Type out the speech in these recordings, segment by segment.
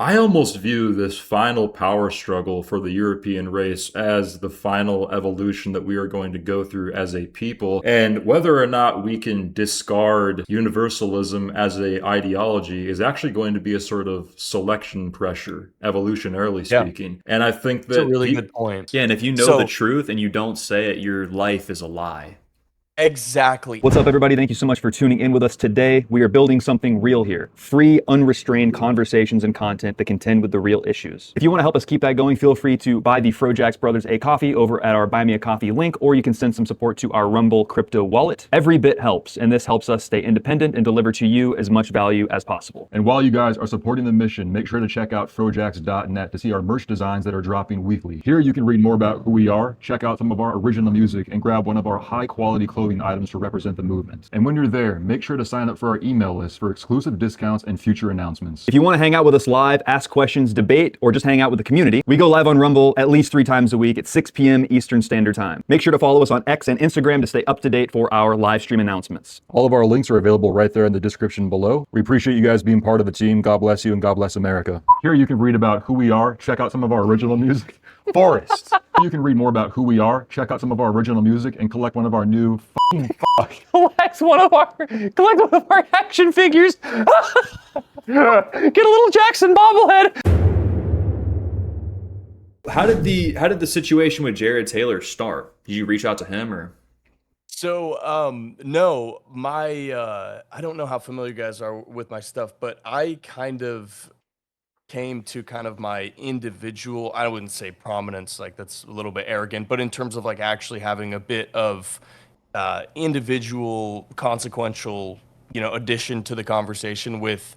I almost view this final power struggle for the European race as the final evolution that we are going to go through as a people. And whether or not we can discard universalism as a ideology is actually going to be a sort of selection pressure, evolutionarily Yeah, speaking. And I think it's a that really good point. Yeah, and if you know the So truth and you don't say it, your life is a lie. exactly. What's up, everybody? Thank you so much for tuning in with us today. We are building something real here. Free, unrestrained conversations and content that contend with the real issues. If you want to help us keep that going, feel free to buy the FroJax Brothers a coffee over at our Buy Me a Coffee link, or you can send some support to our Rumble crypto wallet. Every bit helps, and this helps us stay independent and deliver to you as much value as possible. And while you guys are supporting the mission, make sure to check out FroJax.net to see our merch designs that are dropping weekly. Here you can read more about who we are, check out some of our original music, and grab one of our high-quality clothing items to represent the movement. And when you're there, make sure to sign up for our email list for exclusive discounts and future announcements. If you want to hang out with us live, ask questions, debate, or just hang out with the community, we go live on Rumble at least 3 times a week at 6 p.m. Eastern Standard Time. Make sure to follow us on X and Instagram to stay up to date for our live stream announcements. All of our links are available right there in the description below. We appreciate you guys being part of the team. God bless you and God bless America. Here you can read about who we are, check out some of our original music. Forrest. You can read more about who we are, check out some of our original music, and collect one of our new collect one of our action figures. Get a little Jackson bobblehead. How did the situation with Jared Taylor start? Did you reach out to him or? So, no, I don't know how familiar you guys are with my stuff, but I kind of came to kind of my individual, I wouldn't say prominence, like that's a little bit arrogant, but in terms of like actually having a bit of individual consequential, addition to the conversation with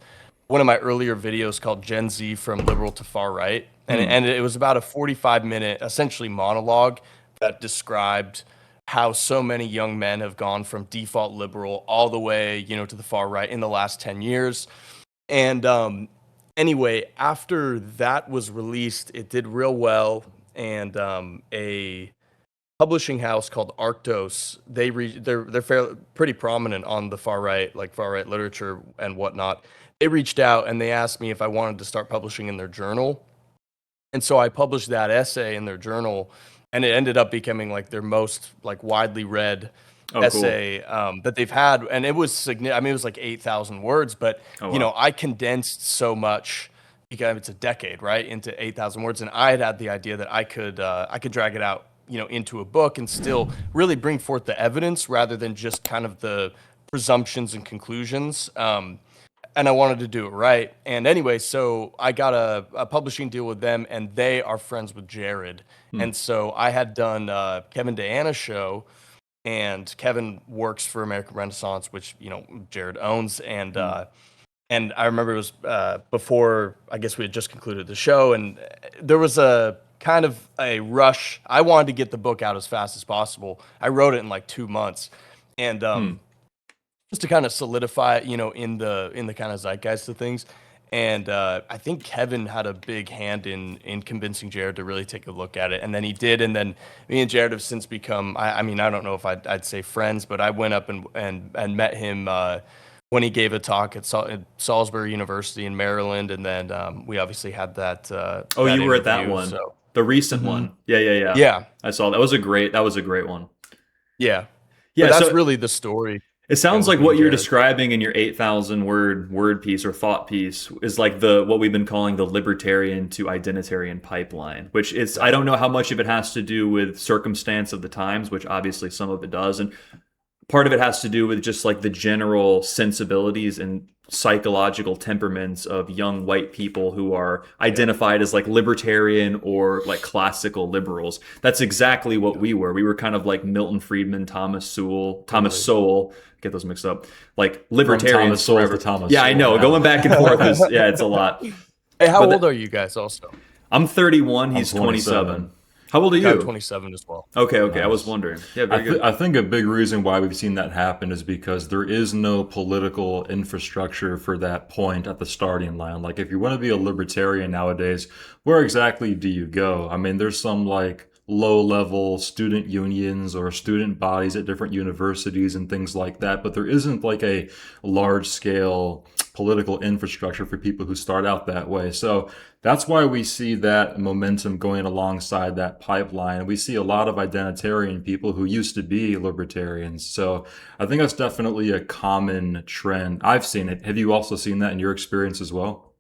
one of my earlier videos called Gen Z from Liberal to Far Right. And it was about a 45-minute essentially monologue that described how so many young men have gone from default liberal all the way, to the far right in the last 10 years. And anyway, after that was released, it did real well. And a publishing house called Arctos, they're pretty prominent on the far right literature and whatnot. They reached out and they asked me if I wanted to start publishing in their journal. And so I published that essay in their journal, and it ended up becoming like their most like widely read essay that they've had. And it was it was like 8,000 words, but I condensed so much because it's a decade, right, into 8,000 words. And I had the idea that I could drag it out, into a book and still really bring forth the evidence rather than just kind of the presumptions and conclusions. And I wanted to do it right. And anyway, so I got a publishing deal with them, and they are friends with Jared. And so I had done Kevin DeAnna's show, and Kevin works for American Renaissance, which, Jared owns. And I remember it was before, I guess we had just concluded the show, and there was a kind of a rush. I wanted to get the book out as fast as possible. I wrote it in like 2 months. And just to kind of solidify it, in the kind of zeitgeist of things. And I think Kevin had a big hand in convincing Jared to really take a look at it. And then he did. And then me and Jared have since become, I don't know if I'd say friends, but I went up and met him when he gave a talk at Salisbury University in Maryland. And then we obviously had that. You were at that one, so. The recent one. Yeah. Yeah. I saw that. That was a great one. Yeah. Yeah. But that's really the story. It sounds like what you're describing in your 8,000 word piece or thought piece is like what we've been calling the libertarian to identitarian pipeline, which is, I don't know how much of it has to do with circumstance of the times, which obviously some of it does. And part of it has to do with just like the general sensibilities and psychological temperaments of young white people who are identified as like libertarian or like classical liberals. That's exactly what we were. We were kind of like Milton Friedman, Thomas Sowell, get those mixed up, like libertarians forever. Yeah, I know. Going back and forth is, it's a lot. Hey, how old are you guys also? I'm 31. He's 27. How old are you? I'm 27 as well. Okay. Nice. I was wondering. Yeah, very good. I think a big reason why we've seen that happen is because there is no political infrastructure for that point at the starting line. Like, if you want to be a libertarian nowadays, where exactly do you go? I mean, there's some like low-level student unions or student bodies at different universities and things like that, but there isn't like a large-scale political infrastructure for people who start out that way. So that's why we see that momentum going alongside that pipeline. We see a lot of identitarian people who used to be libertarians. So I think that's definitely a common trend. I've seen it. Have you also seen that in your experience as well?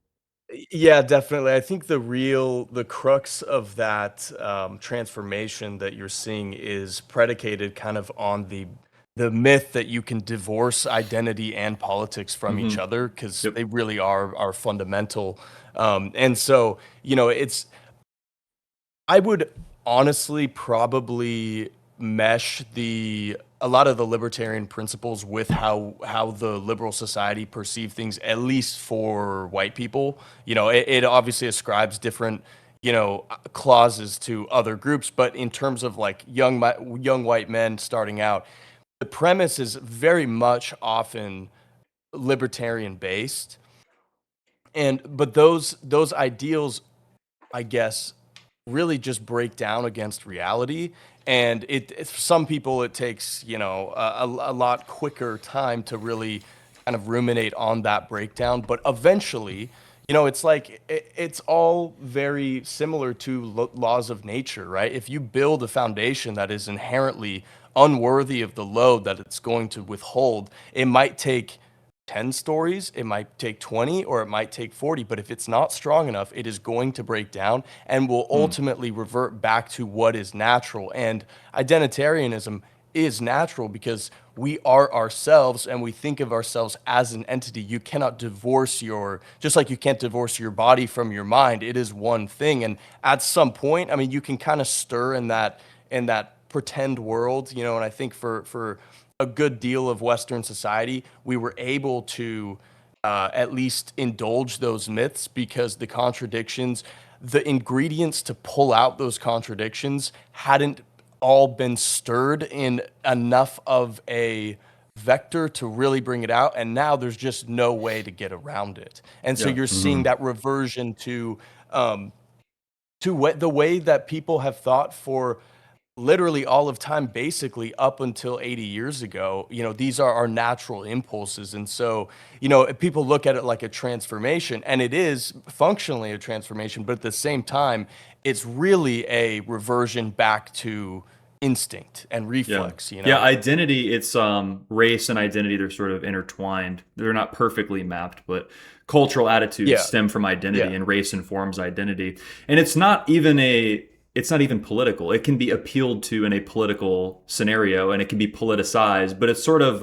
Yeah, definitely. I think the crux of that transformation that you're seeing is predicated kind of on the myth that you can divorce identity and politics from each Hmm. other, because Yep. they really are fundamental. And so, it's I would honestly probably mesh the a lot of the libertarian principles with how the liberal society perceive things, at least for white people. It obviously ascribes different, clauses to other groups, but in terms of like young white men starting out, the premise is very much often libertarian based. And but those ideals, I guess, really just break down against reality. And for some people, it takes, a lot quicker time to really kind of ruminate on that breakdown. But eventually, it's like it's all very similar to laws of nature, right? If you build a foundation that is inherently unworthy of the load that it's going to withhold, it might take 10 stories, it might take 20, or it might take 40, but if it's not strong enough, it is going to break down and will ultimately revert back to what is natural. And identitarianism is natural because we are ourselves and we think of ourselves as an entity. You cannot divorce just like you can't divorce your body from your mind. It is one thing. And at some point, I mean, you can kind of stir in that pretend world, and I think for a good deal of Western society, we were able to at least indulge those myths because the ingredients to pull out those contradictions hadn't all been stirred in enough of a vector to really bring it out. And now there's just no way to get around it. And so Yeah. you're seeing that reversion um, the way that people have thought for literally all of time, basically up until 80 years ago. These are our natural impulses. And so, if people look at it like a transformation, and it is functionally a transformation, but at the same time, it's really a reversion back to instinct and Yeah. reflex. Yeah, identity, it's race and identity, they're sort of intertwined. They're not perfectly mapped, but cultural attitudes Yeah. stem from identity Yeah. and race informs identity. And it's not even political. It can be appealed to in a political scenario and it can be politicized, but it's sort of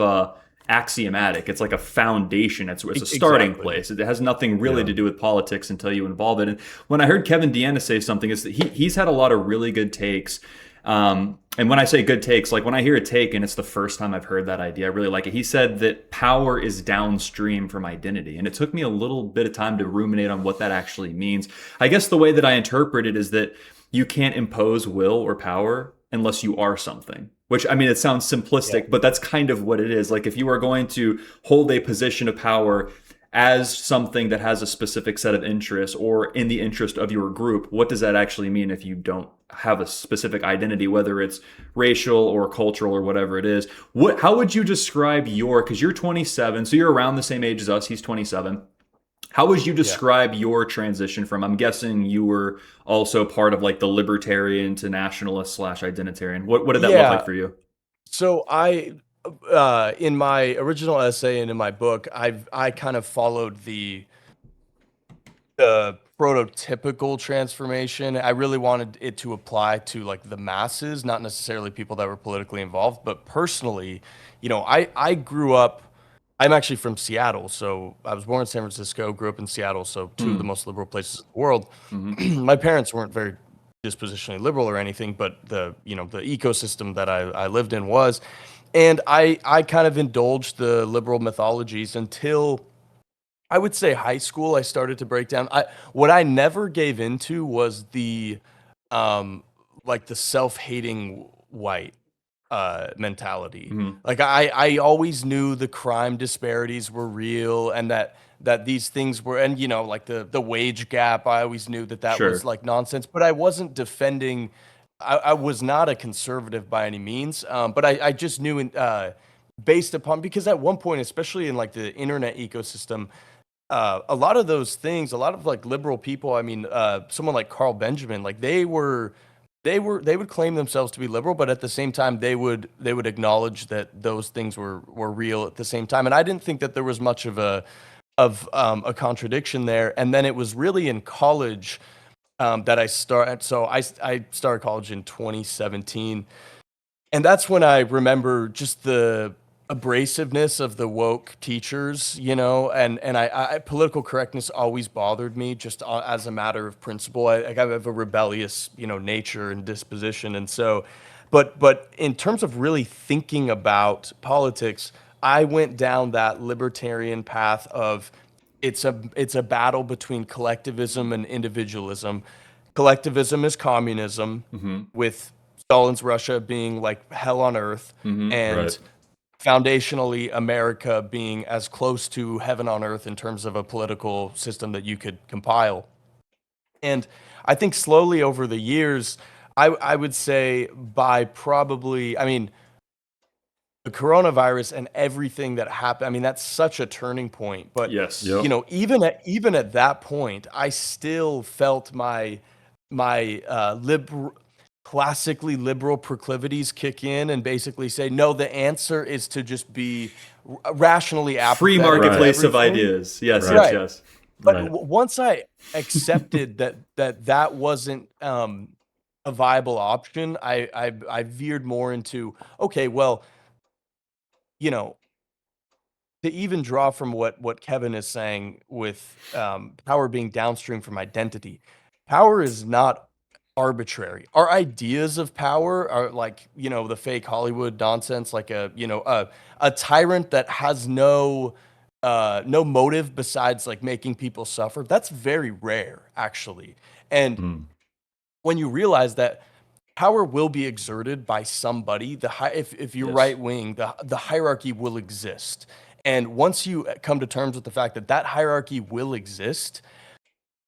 axiomatic. It's like a foundation. It's a starting Exactly. place. It has nothing really Yeah. to do with politics until you involve it. And when I heard Kevin Deanna say something, is that he's had a lot of really good takes. And when I say good takes, like when I hear a take and it's the first time I've heard that idea, I really like it. He said that power is downstream from identity. And it took me a little bit of time to ruminate on what that actually means. I guess the way that I interpret it is that you can't impose will or power unless you are something. Which, I mean, it sounds Yeah. simplistic, but that's kind of what it is. Like if you are going to hold a position of power as something that has a specific set of interests or in the interest of your group, what does that actually mean if you don't have a specific identity, whether it's racial or cultural or whatever it is? How would you describe because you're 27, so you're around the same age as us, he's 27. How would you Yeah. describe your transition from, I'm guessing you were also part of like the libertarian to nationalist slash identitarian. What did that look like Yeah. for you? So in my original essay and in my book, I kind of followed the prototypical transformation. I really wanted it to apply to like the masses, not necessarily people that were politically involved. But personally, I grew up. I'm actually from Seattle, so I was born in San Francisco, grew up in Seattle, so two of the Mm, most liberal places in the world. hmm. My parents weren't very dispositionally liberal or anything, but the ecosystem that I lived in was, and I kind of indulged the liberal mythologies until I would say high school. I started to break down. What I never gave into was um, like the self-hating white mentality. Hmm. Like I always knew the crime disparities were real and that these things were, and like the wage gap. I always knew that was Sure. like nonsense, but I wasn't defending. I was not a conservative by any means, but I just knew based upon, because at one point, especially in like the internet ecosystem, a lot of those things, a lot of like liberal people, I mean, someone like Carl Benjamin, like they would claim themselves to be liberal, but at the same time they would acknowledge that those things were real at the same time. And I didn't think that there was much of a contradiction there. And then it was really in college that I started. So I started college in 2017, and that's when I remember just the abrasiveness of the woke teachers, you know, and I political correctness always bothered me just as a matter of principle. I have a rebellious, you know, nature and disposition, and so, but in terms of really thinking about politics, I went down that libertarian path of it's a battle between collectivism and individualism. Collectivism is communism, with Stalin's Russia being like hell on earth, and Right. foundationally America being as close to heaven on earth in terms of a political system that you could compile. And I think slowly over the years, I would say by probably, I mean, the coronavirus and everything that happened, I mean, that's such a turning point. But Yes. Yep. you know, even at that point, I still felt my classically liberal proclivities kick in and basically say, no, the answer is to just be rationally Free apathetic to marketplace of everything. ideas. Yes, Right. yes, Right. yes. But Right. once I accepted that wasn't a viable option, I veered more into, okay, well, you know, to even draw from what Kevin is saying with power being downstream from identity, power is not arbitrary. Our ideas of power are like, you know, the fake Hollywood nonsense, like a tyrant that has no motive besides like making people suffer. That's very rare, actually. And when you realize that power will be exerted by somebody, if you're Yes. right wing, the hierarchy will exist. And once you come to terms with the fact that that hierarchy will exist,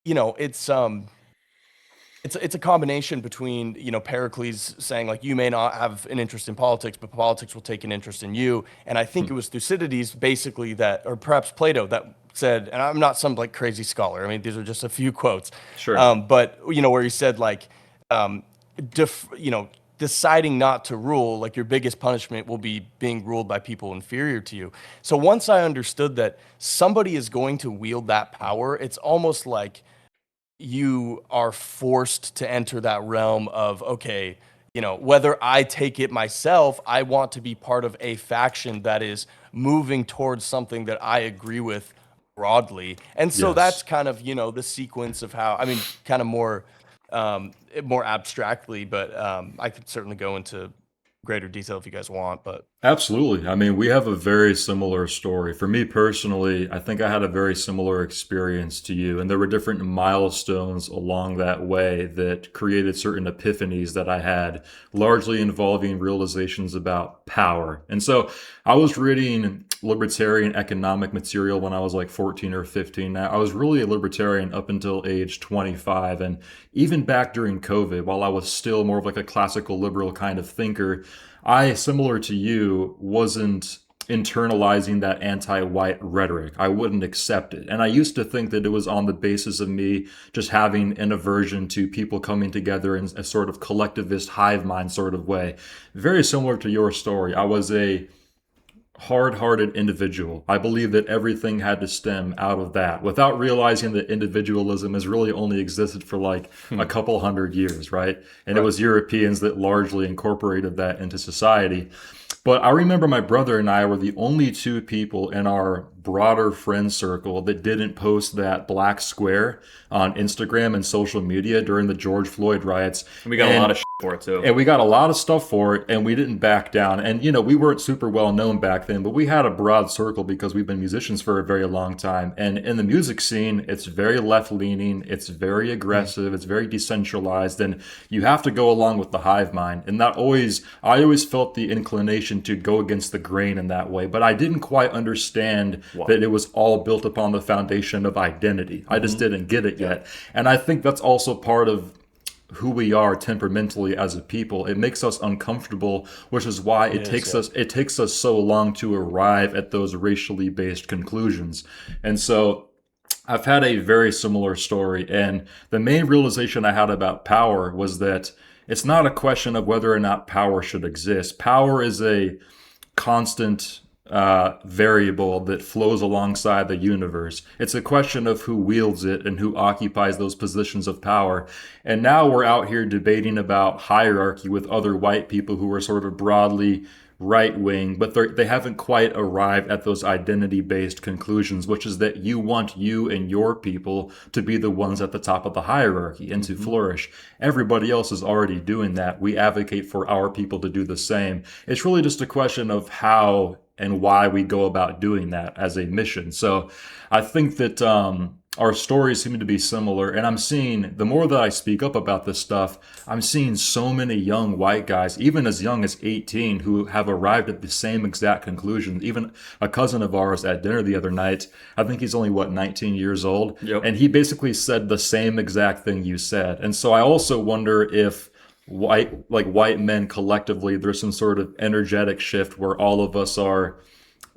you know, it's a combination between, you know, Pericles saying like you may not have an interest in politics, but politics will take an interest in you. And I think it was Thucydides basically that, or perhaps Plato, that said, and I'm not some like crazy scholar. I mean, these are just a few quotes. Sure. But you know, where he said like, you know, deciding not to rule, like your biggest punishment will be being ruled by people inferior to you. So once I understood that somebody is going to wield that power, it's almost like you are forced to enter that realm of, okay, you know, whether I take it myself, I want to be part of a faction that is moving towards something that I agree with broadly. And so Yes. that's kind of, you know, the sequence of how, I mean, kind of more abstractly, but I could certainly go into greater detail if you guys want, but Absolutely. I mean, we have a very similar story. For me personally, I think I had a very similar experience to you, and there were different milestones along that way that created certain epiphanies that I had, largely involving realizations about power. And so I was reading libertarian economic material when I was like 14 or 15. Now, I was really a libertarian up until age 25. And even back during COVID, while I was still more of like a classical liberal kind of thinker, I, similar to you, wasn't internalizing that anti-white rhetoric. I wouldn't accept it. And I used to think that it was on the basis of me just having an aversion to people coming together in a sort of collectivist hive mind sort of way. Very similar to your story. I was a hard-hearted individual. I believe that everything had to stem out of that without realizing that individualism has really only existed for like a couple hundred years, right? And it was Europeans that largely incorporated that into society. But I remember my brother and I were the only two people in our broader friend circle that didn't post that black square on Instagram and social media during the George Floyd riots. And we got a lot of shit for it too. And we got a lot of stuff for it, and we didn't back down. And, you know, we weren't super well known back then, but we had a broad circle because we've been musicians for a very long time. And in the music scene, it's very left leaning, it's very aggressive, it's very decentralized, and you have to go along with the hive mind. And I always felt the inclination to go against the grain in that way, but I didn't quite understand that it was all built upon the foundation of identity. I just didn't get it yet. And I think that's also part of who we are temperamentally as a people. It makes us uncomfortable, which is why it takes us so long to arrive at those racially based conclusions. And so I've had a very similar story, and the main realization I had about power was that it's not a question of whether or not power should exist. Power is a constant variable that flows alongside the universe. It's a question of who wields it and who occupies those positions of power. And now we're out here debating about hierarchy with other white people who are sort of broadly right wing, but they haven't quite arrived at those identity based conclusions, which is that you want you and your people to be the ones at the top of the hierarchy and to flourish. Everybody else is already doing that. We advocate for our people to do the same. It's really just a question of how and why we go about doing that as a mission. So I think that our stories seem to be similar. And I'm seeing, the more that I speak up about this stuff, I'm seeing so many young white guys, even as young as 18, who have arrived at the same exact conclusion. Even a cousin of ours at dinner the other night, I think he's only, 19 years old? Yep. And he basically said the same exact thing you said. And so I also wonder if white men collectively, there's some sort of energetic shift where all of us are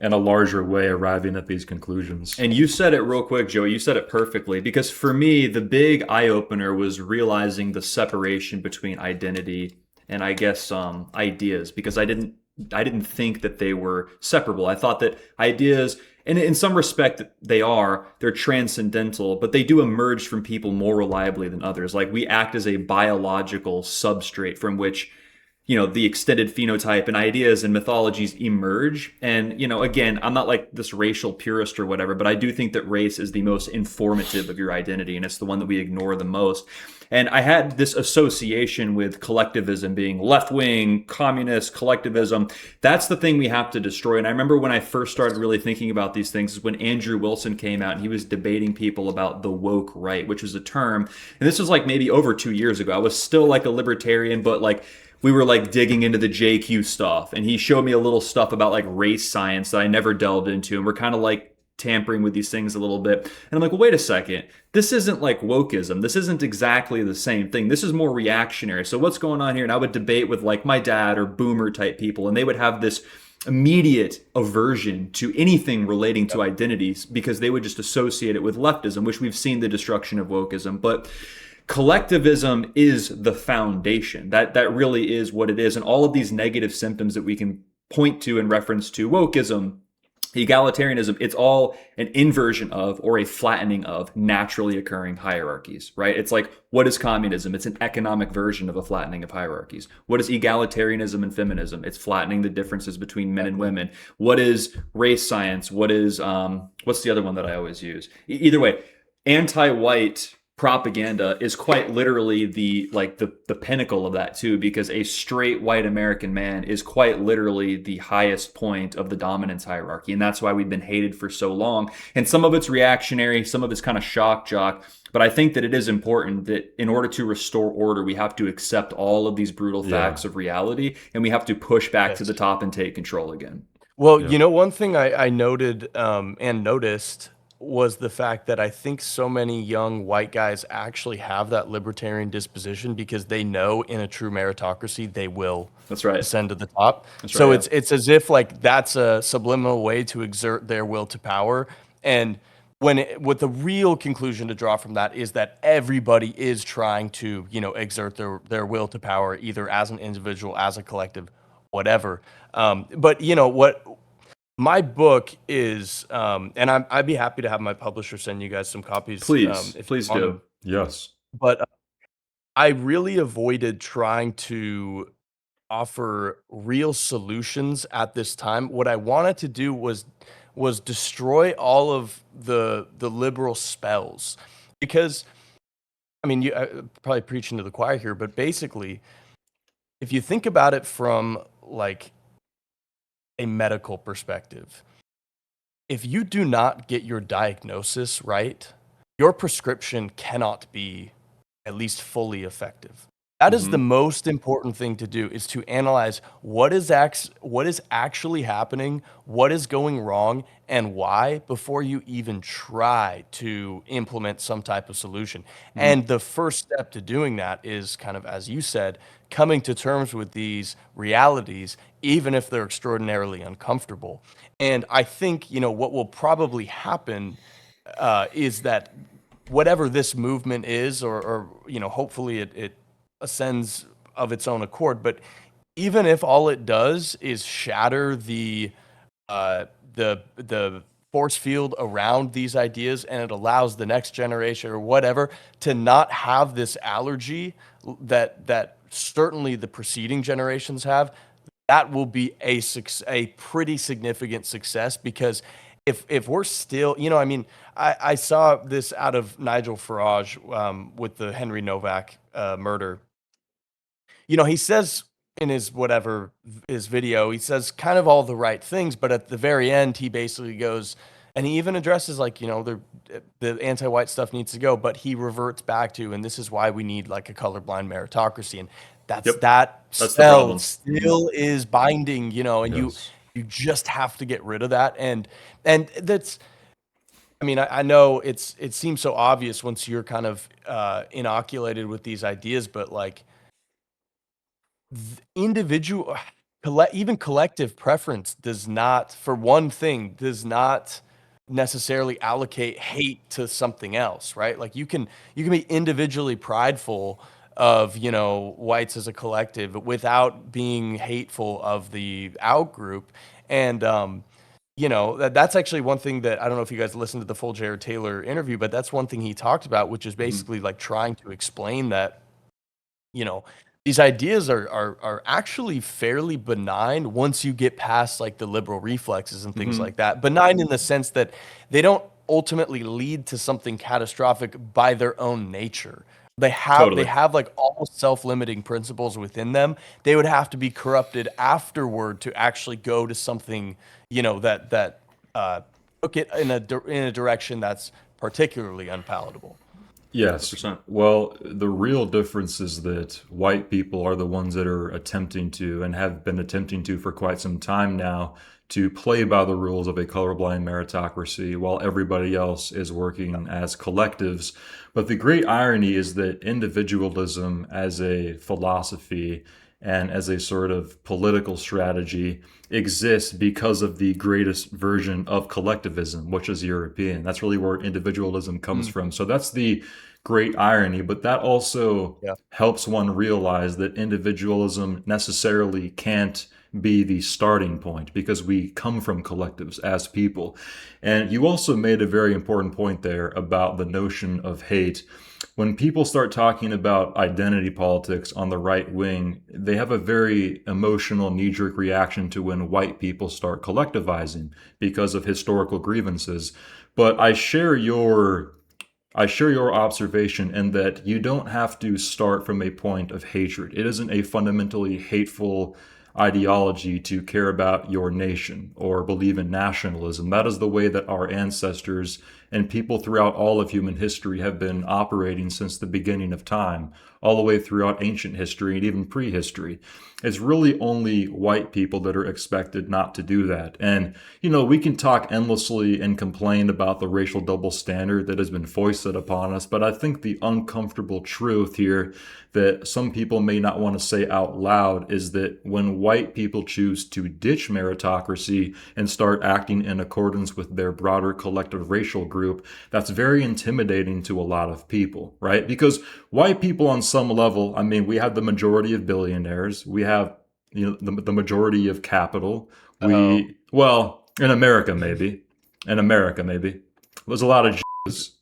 in a larger way arriving at these conclusions. And you said it real quick, Joey. You said it perfectly. Because for me, the big eye-opener was realizing the separation between identity and, I guess, ideas. Because I didn't think that they were separable. I thought that ideas, and in some respect they're transcendental, but they do emerge from people more reliably than others. Like, we act as a biological substrate from which, the extended phenotype and ideas and mythologies emerge. And, again, I'm not like this racial purist or whatever, but I do think that race is the most informative of your identity, and it's the one that we ignore the most. And I had this association with collectivism being left-wing, communist, collectivism. That's the thing we have to destroy. And I remember when I first started really thinking about these things is when Andrew Wilson came out and he was debating people about the woke right, which was a term. And this was like maybe over 2 years ago. I was still like a libertarian, but like we were like digging into the JQ stuff. And he showed me a little stuff about like race science that I never delved into. And we're kind of like tampering with these things a little bit. And I'm like, well, wait a second. This isn't like wokeism. This isn't exactly the same thing. This is more reactionary. So what's going on here? And I would debate with like my dad or boomer type people, and they would have this immediate aversion to anything relating to identities because they would just associate it with leftism, which we've seen the destruction of wokeism. But collectivism is the foundation. That really is what it is. And all of these negative symptoms that we can point to in reference to wokeism, egalitarianism, it's all an inversion of or a flattening of naturally occurring hierarchies, right? It's like, what is communism? It's an economic version of a flattening of hierarchies. What is egalitarianism and feminism? It's flattening the differences between men and women. What is race science? What is, what's the other one that I always use? Either way, anti-white propaganda is quite literally the pinnacle of that too, because a straight white American man is quite literally the highest point of the dominance hierarchy, and that's why we've been hated for so long. And some of it's reactionary, some of it's kind of shock jock, but I think that it is important that in order to restore order, we have to accept all of these brutal facts of reality, and we have to push back to the top and take control again. Well, one thing I noted and noticed was the fact that I think so many young white guys actually have that libertarian disposition because they know in a true meritocracy they will ascend to the top. So it's as if like that's a subliminal way to exert their will to power. And what the real conclusion to draw from that is that everybody is trying to, exert their will to power, either as an individual, as a collective, whatever. But what my book is, and I'd be happy to have my publisher send you guys some copies. Please do. Yes. But I really avoided trying to offer real solutions at this time. What I wanted to do was destroy all of the liberal spells, because I mean, I'm probably preaching to the choir here, but basically, if you think about it from like a medical perspective, if you do not get your diagnosis right, your prescription cannot be at least fully effective. That is the most important thing to do, is to analyze what is actually happening, what is going wrong, and why, before you even try to implement some type of solution. And the first step to doing that is kind of, as you said, coming to terms with these realities, even if they're extraordinarily uncomfortable. And I think, what will probably happen is that whatever this movement is, or hopefully it ascends of its own accord. But even if all it does is shatter the force field around these ideas, and it allows the next generation or whatever to not have this allergy that certainly the preceding generations have, that will be a pretty significant success. Because if we're still, I mean, I saw this out of Nigel Farage with the Henry Novak murder. He says in his video, he says kind of all the right things, but at the very end, he basically goes, and he even addresses like, the anti-white stuff needs to go, but he reverts back to, and this is why we need like a colorblind meritocracy, and that That's the problem. still is binding, and Yes. you just have to get rid of that, and that's. I mean, I know it seems so obvious once you're kind of inoculated with these ideas, but like individual, even collective preference does not, for one thing, does not necessarily allocate hate to something else, right? Like you can be individually prideful of whites as a collective without being hateful of the out group. And that's actually one thing that I don't know if you guys listened to the full Jared Taylor interview, but that's one thing he talked about, which is basically like trying to explain that these ideas are actually fairly benign once you get past like the liberal reflexes and things like that. Benign in the sense that they don't ultimately lead to something catastrophic by their own nature. They have like almost self-limiting principles within them. They would have to be corrupted afterward to actually go to something, that took it in a direction that's particularly unpalatable. Yes. 100%. Well, the real difference is that white people are the ones that are attempting to, and have been attempting to for quite some time now, to play by the rules of a colorblind meritocracy while everybody else is working as collectives. But the great irony is that individualism as a philosophy and as a sort of political strategy exists because of the greatest version of collectivism, which is European. That's really where individualism comes from. So that's the great irony, but that also helps one realize that individualism necessarily can't be the starting point, because we come from collectives as people. And you also made a very important point there about the notion of hate. When people start talking about identity politics on the right wing, they have a very emotional knee-jerk reaction to when white people start collectivizing because of historical grievances. But I share your observation in that you don't have to start from a point of hatred. It isn't a fundamentally hateful ideology to care about your nation or believe in nationalism. That is the way that our ancestors and people throughout all of human history have been operating since the beginning of time, all the way throughout ancient history and even prehistory. It's really only white people that are expected not to do that. And, we can talk endlessly and complain about the racial double standard that has been foisted upon us, but I think the uncomfortable truth here that some people may not want to say out loud is that when white people choose to ditch meritocracy and start acting in accordance with their broader collective racial group, that's very intimidating to a lot of people, right? Because white people on some level, I mean, we have the majority of billionaires, we have the majority of capital. Well, in America maybe. There's a lot of Jews.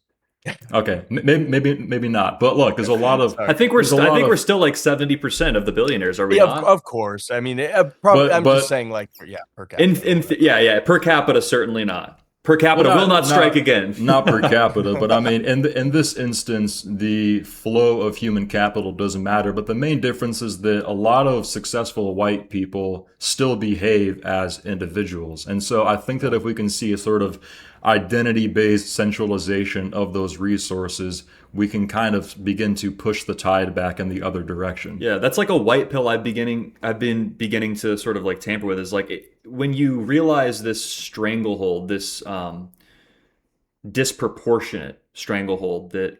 Okay, maybe not. But look, there's a lot of. I think we're still like 70% of the billionaires, are we Yeah, not? of course. I mean, probably. I'm But- just saying, like, per capita. Yeah, per capita certainly not. Per capita will not strike again. Not per capita, but I mean, in this instance, the flow of human capital doesn't matter. But the main difference is that a lot of successful white people still behave as individuals. And so I think that if we can see a sort of identity-based centralization of those resources, we can kind of begin to push the tide back in the other direction. Yeah, that's like a white pill I've been beginning to sort of like tamper with, is like when you realize this stranglehold, this disproportionate stranglehold that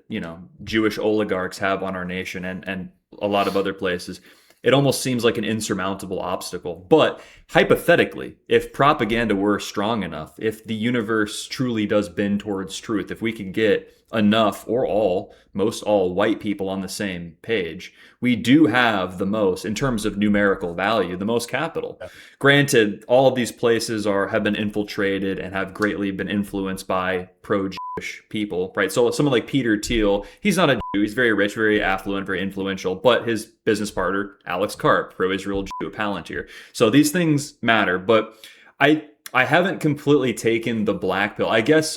Jewish oligarchs have on our nation and a lot of other places. it almost seems like an insurmountable obstacle. But hypothetically, if propaganda were strong enough, if the universe truly does bend towards truth, if we could get enough or all, most all white people on the same page, we do have the most, in terms of numerical value, the most capital. Yeah. Granted, all of these places have been infiltrated and have greatly been influenced by pro-Jewish people, right? So someone like Peter Thiel, he's not a Jew, he's very rich, very affluent, very influential, but his business partner, Alex Karp, pro-Israel Jew, Palantir. So these things matter, but I haven't completely taken the black pill. I guess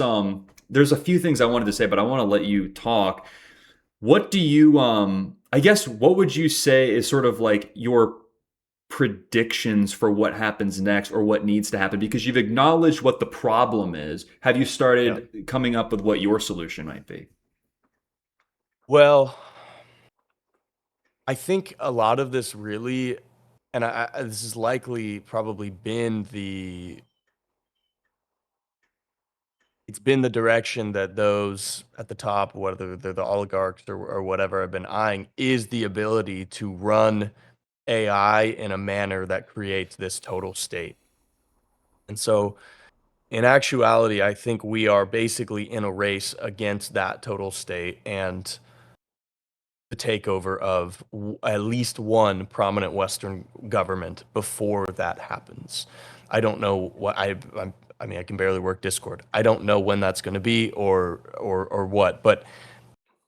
there's a few things I wanted to say, but I want to let you talk. What do you I guess what would you say is sort of like your predictions for what happens next or what needs to happen? Because you've acknowledged what the problem is. Have you started coming up with what your solution might be? Well, I think a lot of this really, and this has likely probably been it's been the direction that those at the top, whether they're the oligarchs or whatever, have been eyeing, is the ability to run AI in a manner that creates this total state. And so, in actuality, I think we are basically in a race against that total state and the takeover of at least one prominent Western government before that happens. I don't know what I mean, I can barely work Discord. I don't know when that's going to be or what, but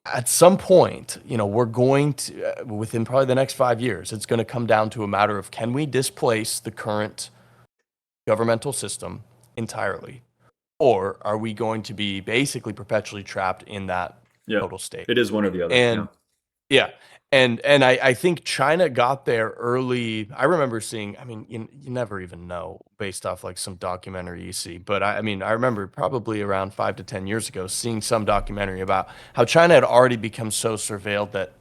at some point, we're going to, within probably the next 5 years, it's going to come down to a matter of, can we displace the current governmental system entirely? Or are we going to be basically perpetually trapped in that total state? It is one or the other. And and I think China got there early. I remember seeing, I mean, you never even know based off like some documentary you see, but I mean, I remember probably around 5 to 10 years ago seeing some documentary about how China had already become so surveilled that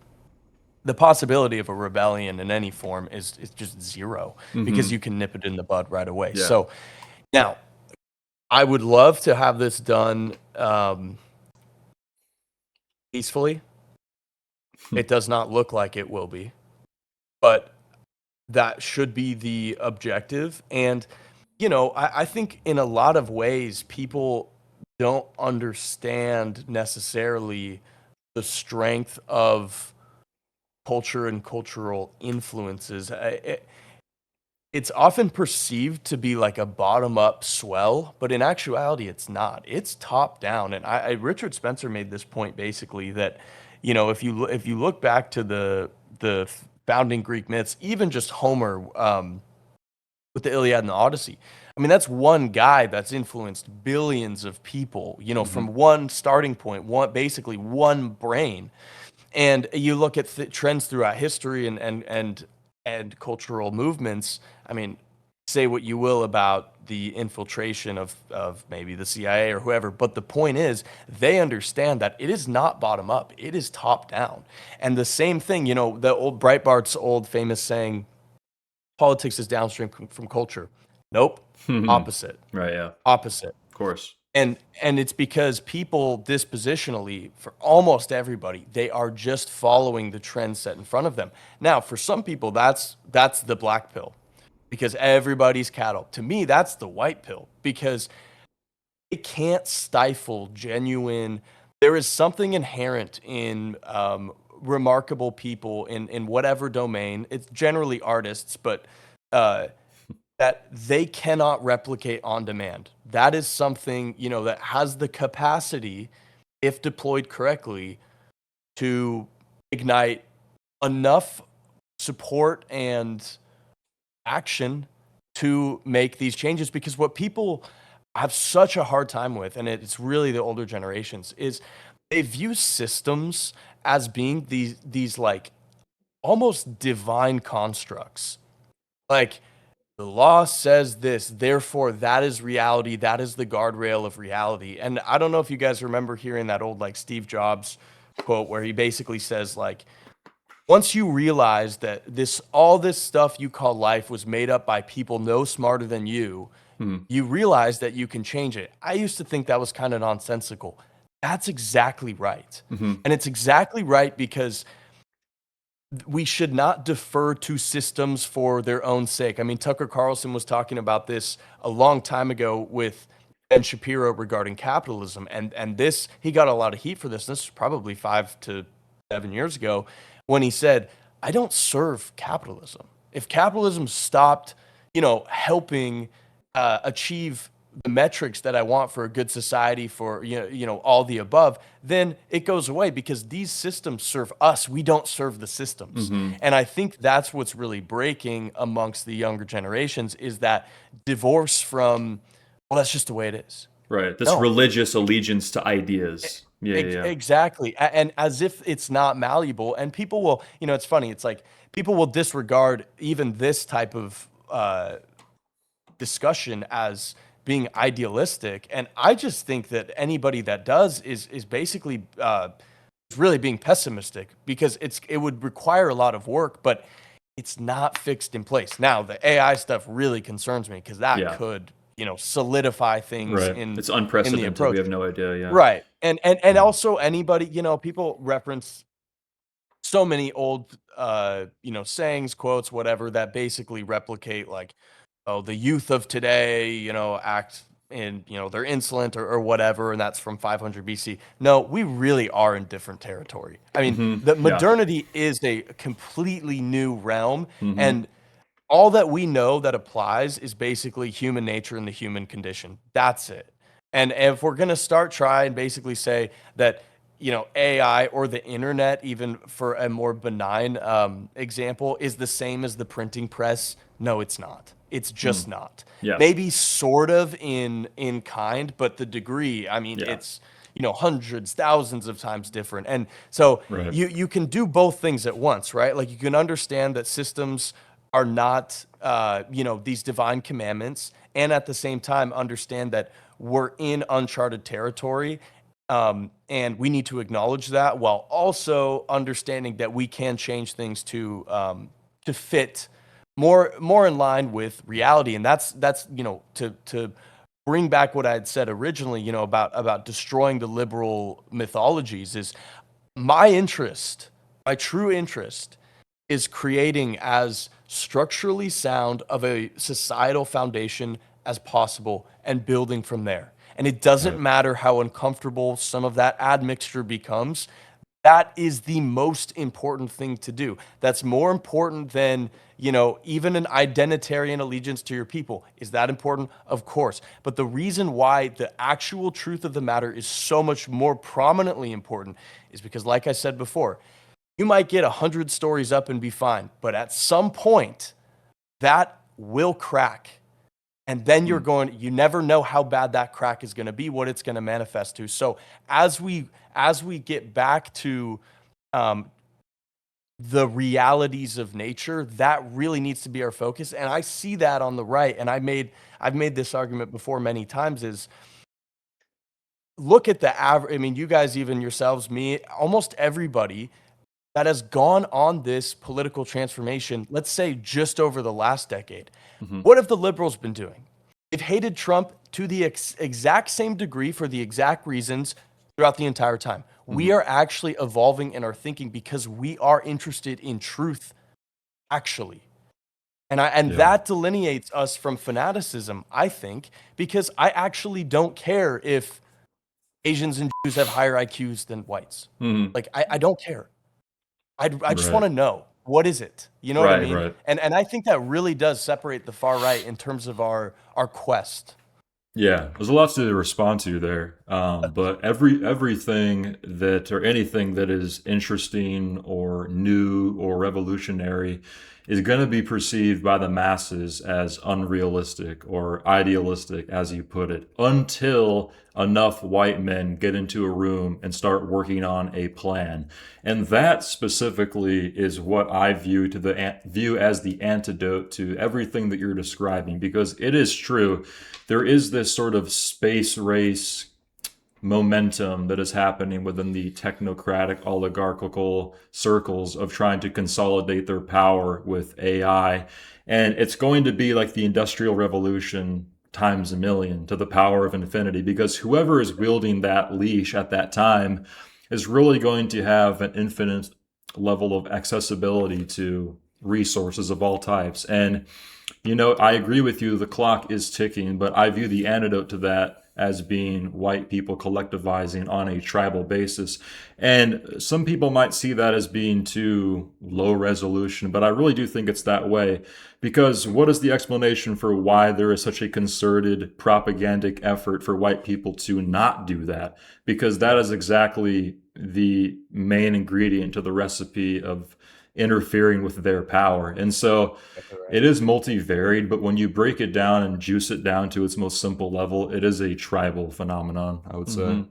the possibility of a rebellion in any form is just zero because you can nip it in the bud right away. Yeah. So now I would love to have this done peacefully. It does not look like it will be, but that should be the objective. And, I think in a lot of ways, people don't understand necessarily the strength of culture and cultural influences. It's often perceived to be like a bottom-up swell, but in actuality, it's not. It's top-down. And Richard Spencer made this point basically that, if you look back to the founding Greek myths, even just Homer with the Iliad and the Odyssey, I mean, that's one guy that's influenced billions of people, from one starting point, basically one brain. And you look at trends throughout history and cultural movements. I mean, say what you will about the infiltration of maybe the CIA or whoever, but the point is they understand that it is not bottom up, it is top down. And the same thing, the old Breitbart's old famous saying, politics is downstream from culture. Nope, opposite. Right, yeah. Opposite. Of course. And it's because people dispositionally, for almost everybody, they are just following the trend set in front of them. Now, for some people, that's the black pill, because everybody's cattle. To me, that's the white pill, because it can't stifle genuine. There is something inherent in remarkable people in whatever domain. It's generally artists, but that they cannot replicate on demand. That is something, that has the capacity, if deployed correctly, to ignite enough support and action to make these changes. Because what people have such a hard time with, and it's really the older generations, is they view systems as being these like almost divine constructs. Like, the law says this, therefore that is reality. That is the guardrail of reality. And I don't know if you guys remember hearing that old like Steve Jobs quote where he basically says like, once you realize that all this stuff you call life was made up by people no smarter than you, you realize that you can change it. I used to think that was kind of nonsensical. That's exactly right. And it's exactly right because we should not defer to systems for their own sake. I mean, Tucker Carlson was talking about this a long time ago with Ben Shapiro regarding capitalism, and this, he got a lot of heat for this. This was probably 5 to 7 years ago when he said, "I don't serve capitalism. If capitalism stopped, helping achieve the metrics that I want for a good society, for all the above, then it goes away because these systems serve us. We don't serve the systems." And I think that's what's really breaking amongst the younger generations, is that divorce from, well, that's just the way it is. Right. This No. religious allegiance to ideas. Yeah. Exactly. And as if it's not malleable, and people will, it's funny. It's like people will disregard even this type of discussion as being idealistic. And I just think that anybody that does is basically really being pessimistic, because it would require a lot of work, but it's not fixed in place. Now, the AI stuff really concerns me, because that could, solidify things Right. in It's in the unprecedented. approach. We have no idea. Yeah. Right. And also anybody, people reference so many old sayings, quotes, whatever, that basically replicate, like, oh, the youth of today, act in, they're insolent, or whatever, and that's from 500 BC. No, we really are in different territory. I mean, the modernity is a completely new realm, and all that we know that applies is basically human nature and the human condition. That's it. And if we're going to start try and basically say that, AI or the internet, even for a more benign example, is the same as the printing press, no, it's not. It's just not. Yeah. Maybe sort of in kind, but the degree, I mean, it's hundreds, thousands of times different. And so Right. you can do both things at once, right? Like, you can understand that systems are not, these divine commandments, and at the same time understand that we're in uncharted territory, and we need to acknowledge that, while also understanding that we can change things to fit more in line with reality. And that's to bring back what I had said originally, about destroying the liberal mythologies, is my true interest is creating as structurally sound of a societal foundation as possible, and building from there. And it doesn't matter how uncomfortable some of that admixture becomes. That is the most important thing to do. That's more important than, even an identitarian allegiance to your people. Is that important? Of course. But the reason why the actual truth of the matter is so much more prominently important is because, like I said before, you might get 100 stories up and be fine, but at some point, that will crack. And then you never know how bad that crack is going to be, what it's going to manifest to. So as we get back to the realities of nature, that really needs to be our focus. And I see that on the right. And I've made this argument before many times, is look at the average. I mean, you guys, even yourselves, me, almost everybody that has gone on this political transformation, let's say just over the last decade. What have the liberals been doing? They've hated Trump to the exact same degree for the exact reasons throughout the entire time. We are actually evolving in our thinking because we are interested in truth, actually. And that delineates us from fanaticism, I think, because I actually don't care if Asians and Jews have higher IQs than whites. Like, I don't care. I just want to know, what is it? You know what I mean? Right. And I think that really does separate the far right in terms of our quest. Yeah, there's a lot to respond to there. But everything that, or anything that is interesting or new or revolutionary, is going to be perceived by the masses as unrealistic or idealistic, as you put it, until enough white men get into a room and start working on a plan. And that specifically is what I view as the antidote to everything that you're describing, because it is true. There is this sort of space race momentum that is happening within the technocratic oligarchical circles of trying to consolidate their power with AI. And it's going to be like the Industrial Revolution times a million, to the power of infinity, because whoever is wielding that leash at that time is really going to have an infinite level of accessibility to resources of all types. And, I agree with you, the clock is ticking, but I view the antidote to that as being white people collectivizing on a tribal basis. And some people might see that as being too low resolution, but I really do think it's that way. Because what is the explanation for why there is such a concerted propagandic effort for white people to not do that? Because that is exactly the main ingredient to the recipe of interfering with their power. And so it is multivariate, but when you break it down and juice it down to its most simple level, it is a tribal phenomenon, I would say.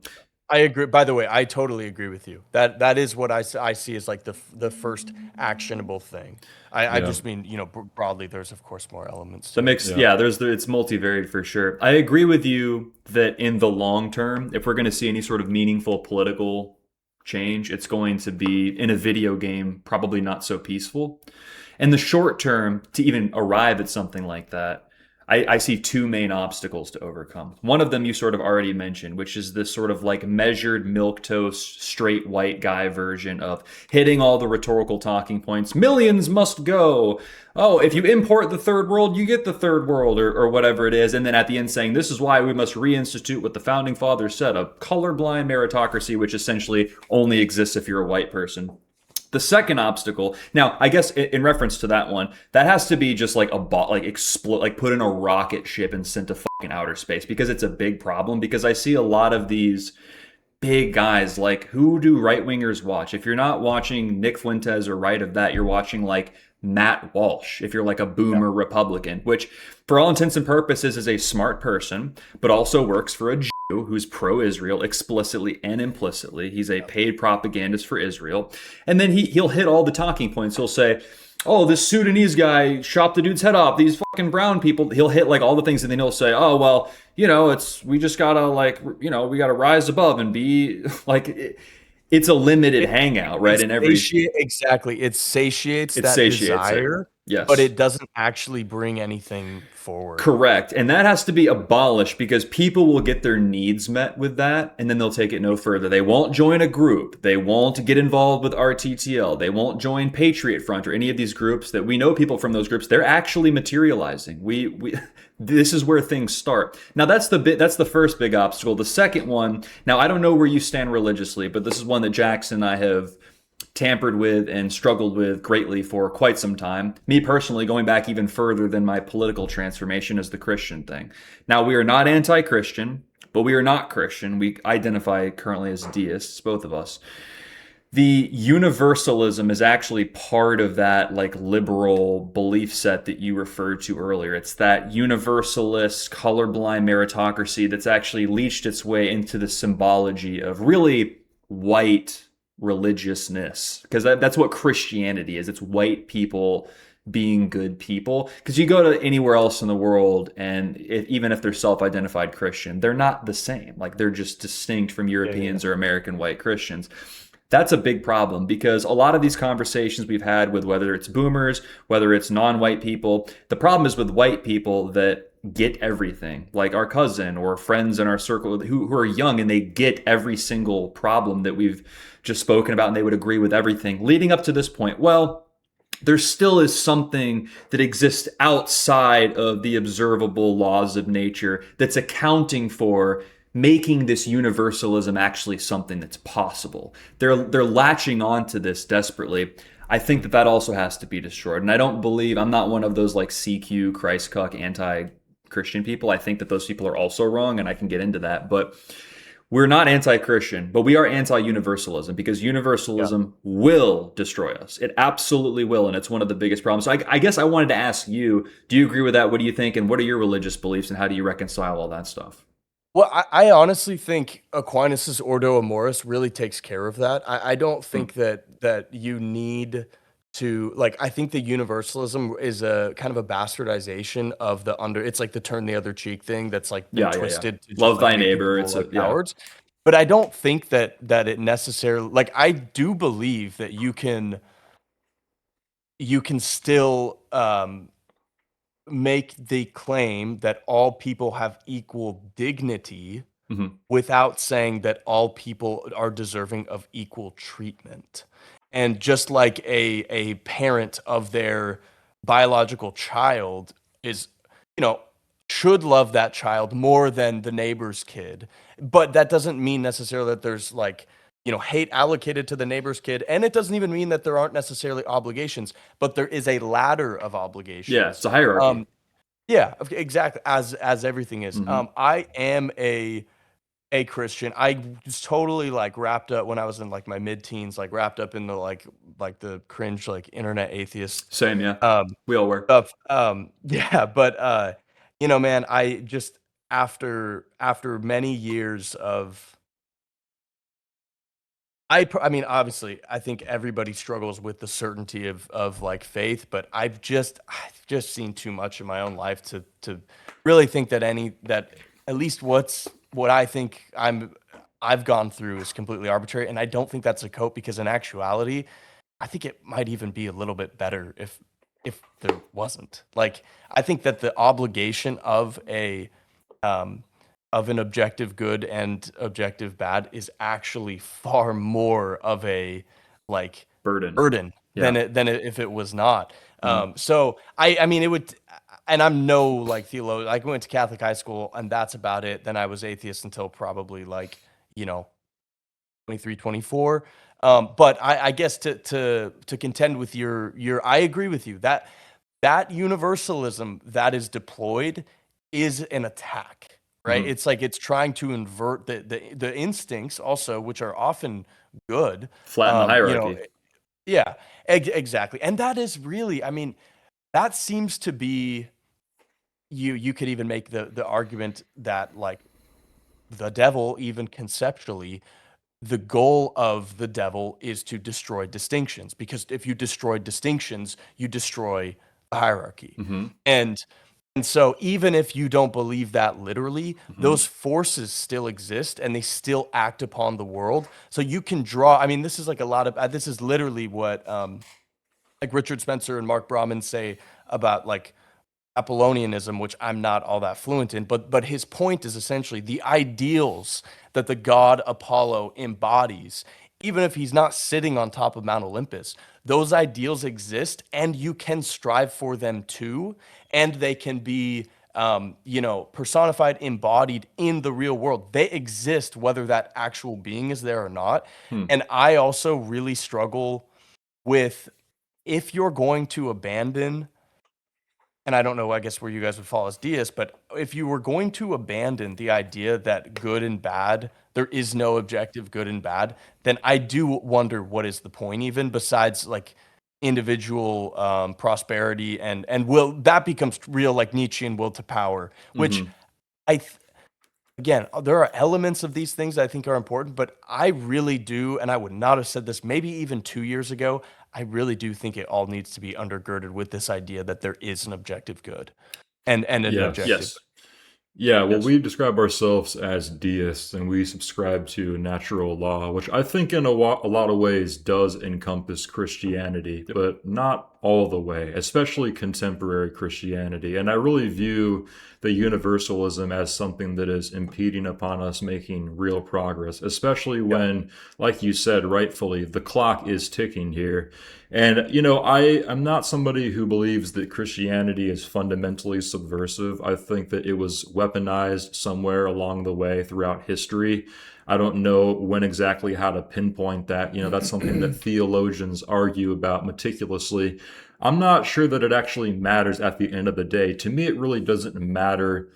I agree. By the way, I totally agree with you. That is what I see as like the first actionable thing. I just mean, broadly, there's of course more elements to That makes it's multivariate for sure. I agree with you that in the long term, if we're going to see any sort of meaningful political change, it's going to be in a video game, probably not so peaceful. In the short term, to even arrive at something like that, I see two main obstacles to overcome. One of them you sort of already mentioned, which is this sort of like measured milquetoast, straight white guy version of hitting all the rhetorical talking points. Millions must go. Oh, if you import the third world, you get the third world, or whatever it is. And then at the end saying, this is why we must reinstitute what the founding fathers said, a colorblind meritocracy, which essentially only exists if you're a white person. The second obstacle, now I guess in reference to that one, that has to be just like explode, like put in a rocket ship and sent to fucking outer space, because it's a big problem. Because I see a lot of these big guys, like, who do right wingers watch? If you're not watching Nick Fuentes or Right of That, you're watching like Matt Walsh, if you're like a boomer Republican, which for all intents and purposes is a smart person, but also works for a Jew who's pro-Israel explicitly and implicitly. He's a paid propagandist for Israel. And then he'll hit all the talking points. He'll say, oh, this Sudanese guy chopped the dude's head off. These fucking brown people. He'll hit like all the things, and then he'll say, oh, well, we just gotta we gotta rise above and be like, it's a limited hangout, right? In every exactly, it satiates that desire, yes, but it doesn't actually bring anything forward. Correct, and that has to be abolished, because people will get their needs met with that, and then they'll take it no further. They won't join a group. They won't get involved with RTTL. They won't join Patriot Front or any of these groups that we know people from those groups. They're actually materializing. We this is where things start. Now that's the first big obstacle. The second one, now I don't know where you stand religiously, but this is one that Jackson and I have tampered with and struggled with greatly for quite some time. Me personally, going back even further than my political transformation, is the Christian thing. Now, we are not anti-Christian, but we are not Christian. We identify currently as deists, both of us. The universalism is actually part of that like liberal belief set that you referred to earlier. It's that universalist, colorblind meritocracy that's actually leached its way into the symbology of really white religiousness, because that's what Christianity is. It's white people being good people. Because you go to anywhere else in the world, and even if they're self-identified Christian, they're not the same. Like, they're just distinct from Europeans or American white Christians. That's a big problem, because a lot of these conversations we've had with, whether it's boomers, whether it's non-white people, the problem is with white people that get everything, like our cousin or friends in our circle who are young, and they get every single problem that we've just spoken about, and they would agree with everything leading up to this point. Well, there still is something that exists outside of the observable laws of nature that's accounting for making this universalism actually something that's possible. They're latching onto this desperately. I think that also has to be destroyed. And I'm not one of those like CQ, Christ cuck, anti-Christian people. I think that those people are also wrong, and I can get into that. But we're not anti-Christian, but we are anti-universalism, because universalism will destroy us. It absolutely will, and it's one of the biggest problems. So I guess I wanted to ask you, do you agree with that? What do you think, and what are your religious beliefs, and how do you reconcile all that stuff? Well, I honestly think Aquinas' Ordo Amoris really takes care of that. I don't think that you need to, like, I think the universalism is a kind of a bastardization of it's like the turn the other cheek thing that's like been twisted to love just, thy like, neighbor. It's cowards. But I don't think that it necessarily, like, I do believe that you can still make the claim that all people have equal dignity without saying that all people are deserving of equal treatment. And just like a parent of their biological child is, should love that child more than the neighbor's kid. But that doesn't mean necessarily that there's like, hate allocated to the neighbor's kid. And it doesn't even mean that there aren't necessarily obligations, but there is a ladder of obligations. Yeah, it's a hierarchy. Yeah, exactly. As everything is. Mhm. I am a Christian. I was totally like wrapped up when I was in like my mid-teens, like wrapped up in the like the cringe like internet atheist Same, yeah. um We all were. stuff. Yeah, but man, I just after many years of I mean, obviously, I think everybody struggles with the certainty of like faith, but I've just seen too much in my own life to really think that at least what I think I've gone through is completely arbitrary, and I don't think that's a cope because in actuality, I think it might even be a little bit better if there wasn't. Like, I think that the obligation um of an objective good and objective bad is actually far more of a like Burden. burden Yeah. than if it was not. Mhm. So I mean it would, and I'm no like theologian. I went to Catholic high school and that's about it. Then I was atheist until probably like 23, 24. But I guess to contend with your I agree with you that universalism that is deployed is an attack, right? Mhm. It's like it's trying to invert the instincts also, which are often good. Flatten the Um, you know, hierarchy. yeah, exactly. And that is really, I mean, that seems to be you could even make the argument that like the devil, even conceptually, the goal of the devil is to destroy distinctions because if you destroy distinctions, you destroy a hierarchy. Mhm. And so even if you don't believe that literally, Mhm. those forces still exist and they still act upon the world. So you can draw, I mean, this is like a lot of this is literally what like Richard Spencer and Mark Brahman say about like Apollonianism, which I'm not all that fluent in, but his point is essentially the ideals that the god Apollo embodies, even if he's not sitting on top of Mount Olympus, those ideals exist and you can strive for them too, and they can be personified, embodied in the real world. They exist whether that actual being is there or not. Hmm. And I also really struggle with if you're going to abandon, and I don't know, I guess where you guys would fall as deists, but if you were going to abandon the idea that good and bad, there is no objective good and bad, then I do wonder what is the point even besides like individual prosperity and will that becomes real like Nietzschean will to power, which Mhm. I th- again, there are elements of these things that I think are important, but I really do, and I would not have said this maybe even 2 years ago. I really do think it all needs to be undergirded with this idea that there is an objective good and an Yes. objective. Yes. Yeah, well, Yes. we describe ourselves as deists and we subscribe to natural law, which I think in a lot of ways does encompass Christianity, Yep. but not all the way, especially contemporary Christianity. And I really view the universalism as something that is impeding upon us making real progress, especially Yeah. when, like you said, rightfully, the clock is ticking here. And, I'm not somebody who believes that Christianity is fundamentally subversive. I think that it was weaponized somewhere along the way throughout history. I don't know when exactly how to pinpoint that. That's something that theologians argue about meticulously. I'm not sure that it actually matters at the end of the day. To me, it really doesn't matter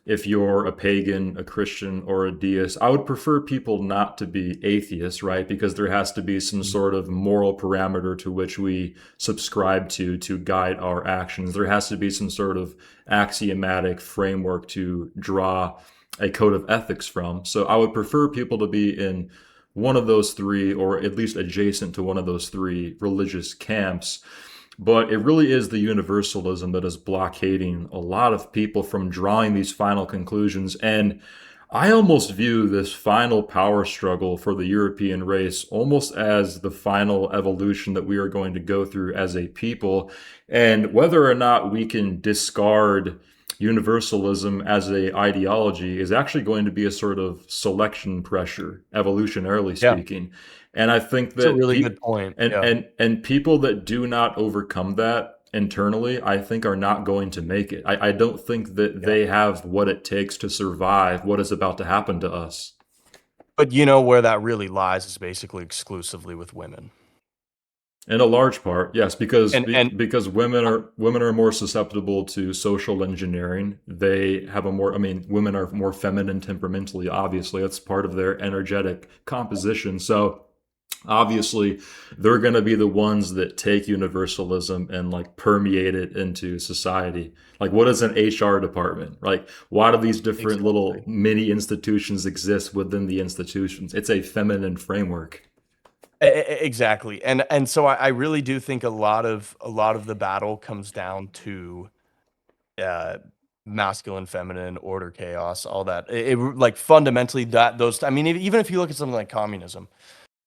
if you're a pagan, a Christian, or a deist. I would prefer people not to be atheists, right? Because there has to be some sort of moral parameter to which we subscribe to guide our actions. There has to be some sort of axiomatic framework to draw a code of ethics from. So I would prefer people to be in one of those three, or at least adjacent to one of those three religious camps. But it really is the universalism that is blockading a lot of people from drawing these final conclusions. And I almost view this final power struggle for the European race almost as the final evolution that we are going to go through as a people. And whether or not we can discard universalism as a ideology is actually going to be a sort of selection pressure, evolutionarily Yeah. speaking. And I think It's a that really good point. Yeah. and people that do not overcome that internally, I think are not going to make it. I don't think that Yeah. they have what it takes to survive what is about to happen to us. But you know where that really lies is basically exclusively with women. In a large part, yes, because And because women are more susceptible to social engineering. They have a more, I mean, women are more feminine temperamentally. Obviously, that's part of their energetic composition. So obviously, they're going to be the ones that take universalism and like permeate it into society. Like, what is an HR department? Like, why do these different little exactly. mini institutions exist within the institutions? It's a feminine framework. Exactly. And so I really do think a lot of the battle comes down to uh masculine, feminine, order, chaos, all that. Like fundamentally that those I mean even if you look at something like communism,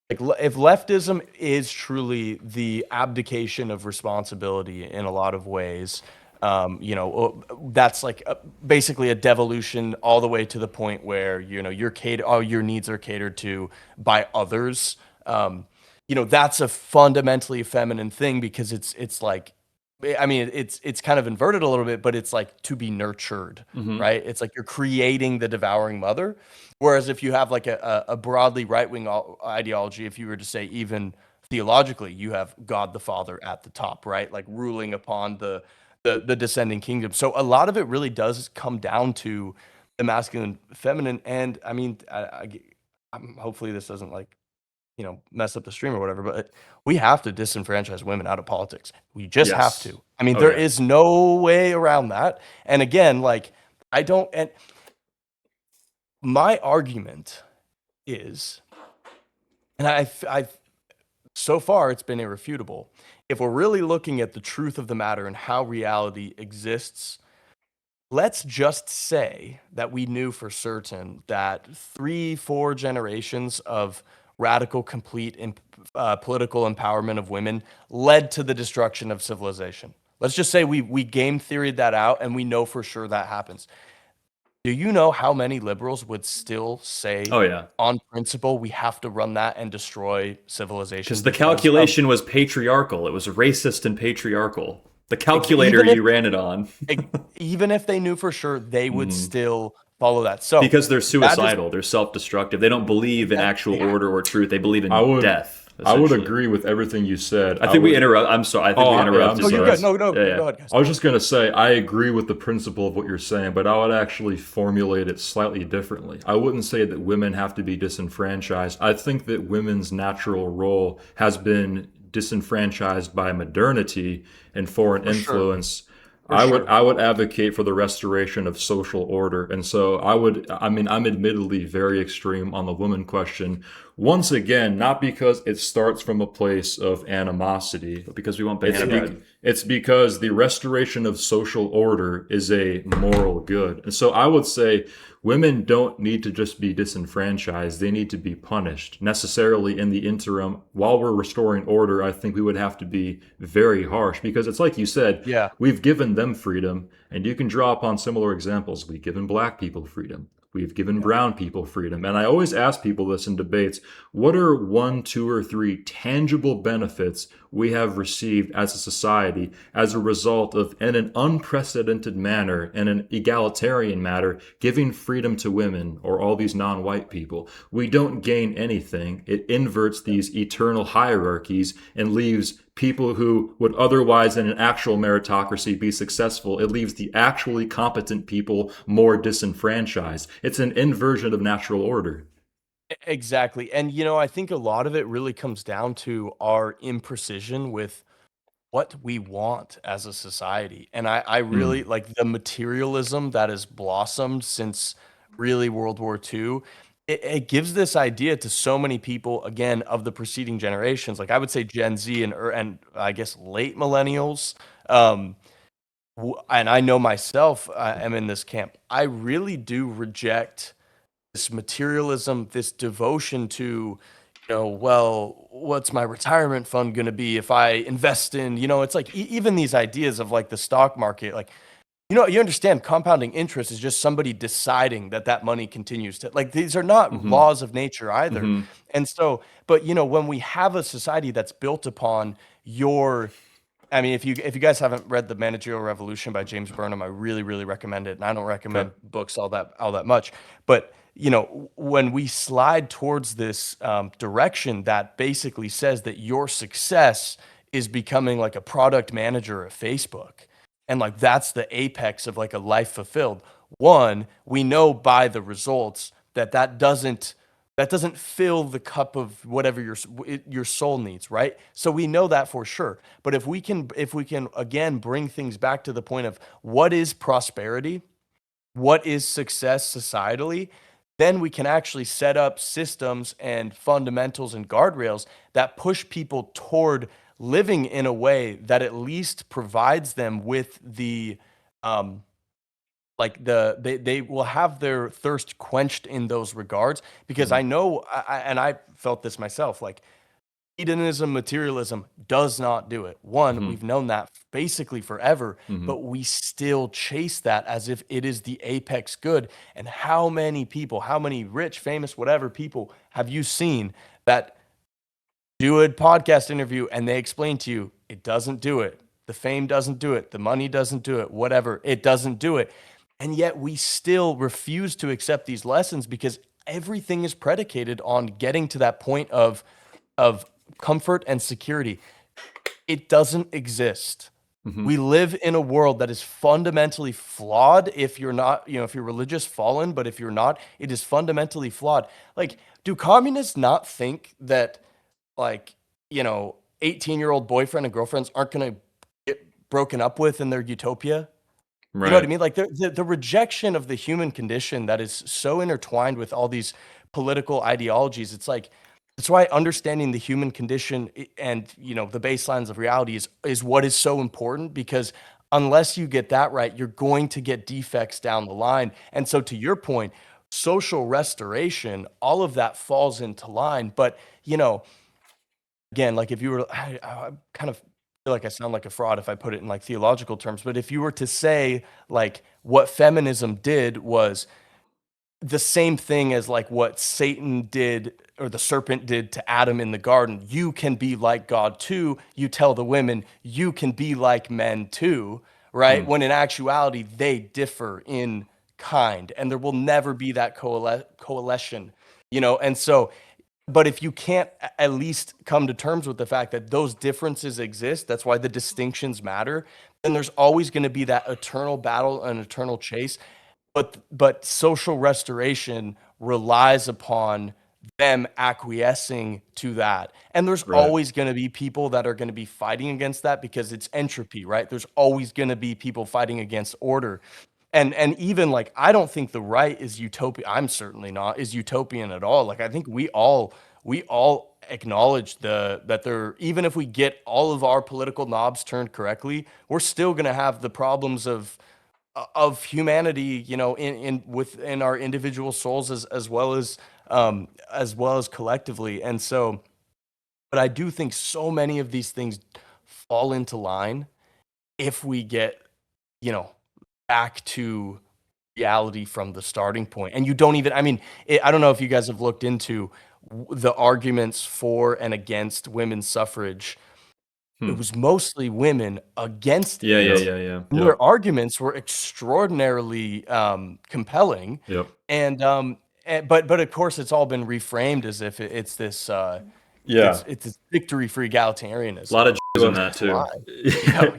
like if leftism is truly the abdication of responsibility in a lot of ways, that's like basically a devolution all the way to the point where all your needs are catered to by others. That's a fundamentally feminine thing because it's like, I mean, it's kind of inverted a little bit, but it's like to be nurtured, Mhm. right? It's like you're creating the devouring mother. Whereas if you have like a broadly right wing ideology, if you were to say even theologically, you have God the Father at the top, right? Like ruling upon the descending kingdom. So a lot of it really does come down to the masculine, feminine, and I mean, hopefully this doesn't like mess up the stream or whatever, but we have to disenfranchise women out of politics. We just have Yes. to. I mean, Oh there yeah. is no way around that. And again, like I don't and my argument is, and I so far it's been irrefutable. If we're really looking at the truth of the matter and how reality exists, let's just say that we knew for certain that 3, 4 generations of radical, complete, and political empowerment of women led to the destruction of civilization. Let's just say we game theoried that out, and we know for sure that happens. Do you know how many liberals would still say, Oh yeah. on principle, we have to run that and destroy civilization Because the because calculation was patriarchal. It was racist and patriarchal. The calculator even if you ran it on. even if they knew for sure, they would Mhm. still follow that. So Because they're that is suicidal, they're self-destructive. They don't believe in actual yeah. order or truth. They believe I in would death. I would Essentially. agree with everything you said. I think we would, interrupt. I'm sorry. I think Oh, we yeah, I'm interrupted. No, you you're sorry. good. No, Yeah, yeah. go ahead, guys. I was just going to say, I agree with the principle of what you're saying, but I would actually formulate it slightly differently. I wouldn't say that women have to be disenfranchised. I think that women's natural role has been disenfranchised by modernity and foreign For sure. influence. For sure. I would advocate for the restoration of social order. And so I mean, I'm admittedly very extreme on the woman question. Once again, not because it starts from a place of animosity, Because we want it's, banana bread. it's because the restoration of social order is a moral good. And so I would say women don't need to just be disenfranchised, they need to be punished. Necessarily in the interim, while we're restoring order, I think we would have to be very harsh because it's like you said, Yeah. we've given them freedom, and you can draw upon similar examples. We've given black people freedom. We've given brown people freedom. And I always ask people this in debates, what are 1, 2, or 3 tangible benefits we have received as a society as a result of, in an unprecedented manner, in an egalitarian manner, giving freedom to women or all these non-white people? We don't gain anything. It inverts these eternal hierarchies and leaves people who would otherwise in an actual meritocracy be successful. It leaves the actually competent people more disenfranchised. It's an inversion of natural order. Exactly. And I think a lot of it really comes down to our imprecision with what we want as a society. And I really Mm. like the materialism that has blossomed since really World War II. It gives this idea to so many people, again, of the preceding generations. Like I would say Gen Z and I guess late millennials. And I know myself, I am in this camp. I really do reject this materialism, this devotion to, well, what's my retirement fund going to be if I invest in, it's like even these ideas of like the stock market, like You understand compounding interest is just somebody deciding that that money continues to, like, these are not laws of nature either. And so, but when we have a society that's built upon your, I mean, if you guys haven't read The Managerial Revolution by James Burnham, I really, really recommend it. And I don't recommend books all that much. But when we slide towards this direction that basically says that your success is becoming like a product manager of Facebook, and like that's the apex of like a life fulfilled. One, we know by the results that doesn't fill the cup of whatever your soul needs, right? So we know that for sure. But if we can again bring things back to the point of what is prosperity, what is success societally, then we can actually set up systems and fundamentals and guardrails that push people toward living in a way that at least provides them with the they will have their thirst quenched in those regards, because I know and I felt this myself, like hedonism, materialism does not do it. One, we've known that basically forever, but we still chase that as if it is the apex good. And how many people, how many rich, famous, whatever people have you seen that do a podcast interview and they explain to you it doesn't do it? The fame doesn't do it. The money doesn't do it. Whatever, it doesn't do it. And yet we still refuse to accept these lessons because everything is predicated on getting to that point of comfort and security. It doesn't exist. We live in a world that is fundamentally flawed. If you're not, if you're religious, fallen, but if you're not, it is fundamentally flawed. Like, do communists not think that, like, 18-year-old boyfriend and girlfriends aren't going to get broken up with in their utopia? You know what I mean? Like the rejection of the human condition that is so intertwined with all these political ideologies. It's like, that's why understanding the human condition and the baselines of reality is what is so important, because unless you get that right, you're going to get defects down the line. And so to your point, social restoration, all of that falls into line. But again, like if you were, I kind of feel like I sound like a fraud if I put it in like theological terms, but if you were to say like what feminism did was the same thing as like what Satan did or the serpent did to Adam in the garden, you can be like God too. You tell the women you can be like men too, right? When in actuality they differ in kind, and there will never be that coalition, and so, but if you can't at least come to terms with the fact that those differences exist, that's why the distinctions matter, then there's always going to be that eternal battle and eternal chase. But social restoration relies upon them acquiescing to that. And there's always going to be people that are going to be fighting against that because it's entropy, right? There's always going to be people fighting against order. And even like, I don't think the right is utopia. I'm certainly not is utopian at all. Like I think we all acknowledge that there, even if we get all of our political knobs turned correctly, we're still going to have the problems of humanity, in within our individual souls as well as collectively. And so, but I do think so many of these things fall into line if we get, back to reality from the starting point. And you don't even, I mean, I don't know if you guys have looked into the arguments for and against women's suffrage. It was mostly women against Yeah, it. yeah. And their arguments were extraordinarily compelling. Yep. And but of course it's all been reframed as if it's this Yeah. it's this victory for egalitarianism. A lot of Jews in It's that a too. lie.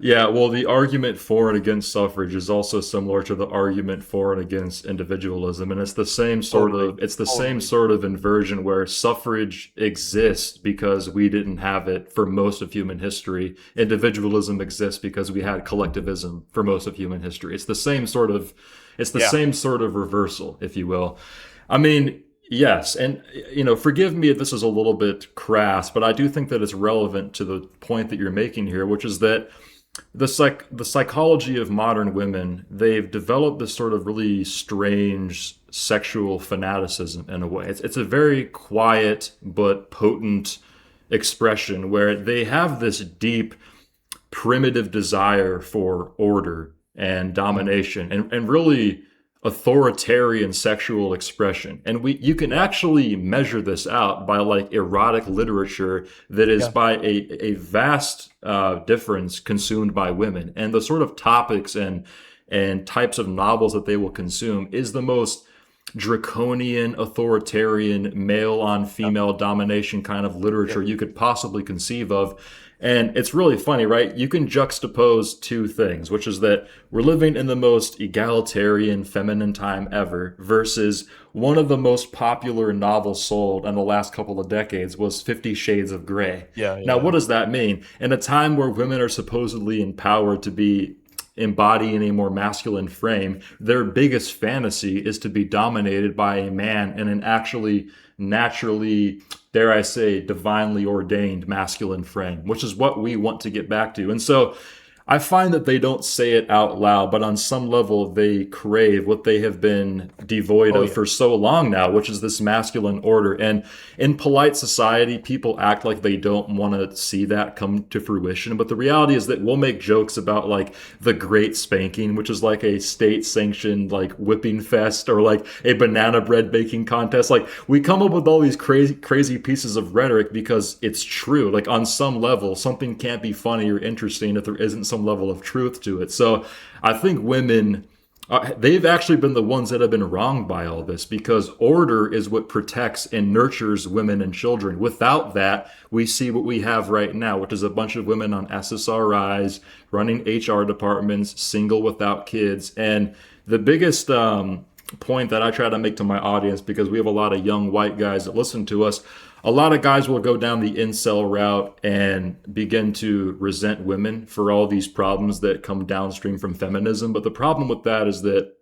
Yeah, well, the argument for and against suffrage is also similar to the argument for and against individualism, and it's the same sort of same sort of inversion where suffrage exists because we didn't have it for most of human history. Individualism exists because we had collectivism for most of human history. It's the same sort of same sort of reversal, if you will. I mean, yes, and forgive me if this is a little bit crass, but I do think that it's relevant to the point that you're making here, which is that the psychology of modern women, they've developed this sort of really strange sexual fanaticism in a way. It's a very quiet but potent expression where they have this deep primitive desire for order and domination and really authoritarian sexual expression. And you can actually measure this out by like erotic literature that is Yeah. by a vast difference consumed by women, and the sort of topics and types of novels that they will consume is the most draconian, authoritarian, male on female domination kind of literature you could possibly conceive of. And it's really funny, right? You can juxtapose two things, which is that we're living in the most egalitarian, feminine time ever, versus one of the most popular novels sold in the last couple of decades was 50 Shades of Grey. Yeah, Now, yeah. what does that mean? In a time where women are supposedly empowered to be embodying a more masculine frame, their biggest fantasy is to be dominated by a man in an actually naturally, dare I say, divinely ordained masculine frame, which is what we want to get back to. And so I find that they don't say it out loud, but on some level they crave what they have been devoid of for so long now, which is this masculine order. And in polite society, people act like they don't want to see that come to fruition. But the reality is that we'll make jokes about like the great spanking, which is like a state sanctioned like whipping fest, or like a banana bread baking contest. Like we come up with all these crazy pieces of rhetoric because it's true. Like on some level, something can't be funny or interesting if there isn't some level of truth to it. So I think women, they've actually been the ones that have been wronged by all this, because order is what protects and nurtures women and children. Without that, we see what we have right now, which is a bunch of women on SSRIs, running HR departments, single without kids. And the biggest point that I try to make to my audience, because we have a lot of young white guys that listen to us, a lot of guys will go down the incel route and begin to resent women for all these problems that come downstream from feminism. But the problem with that is that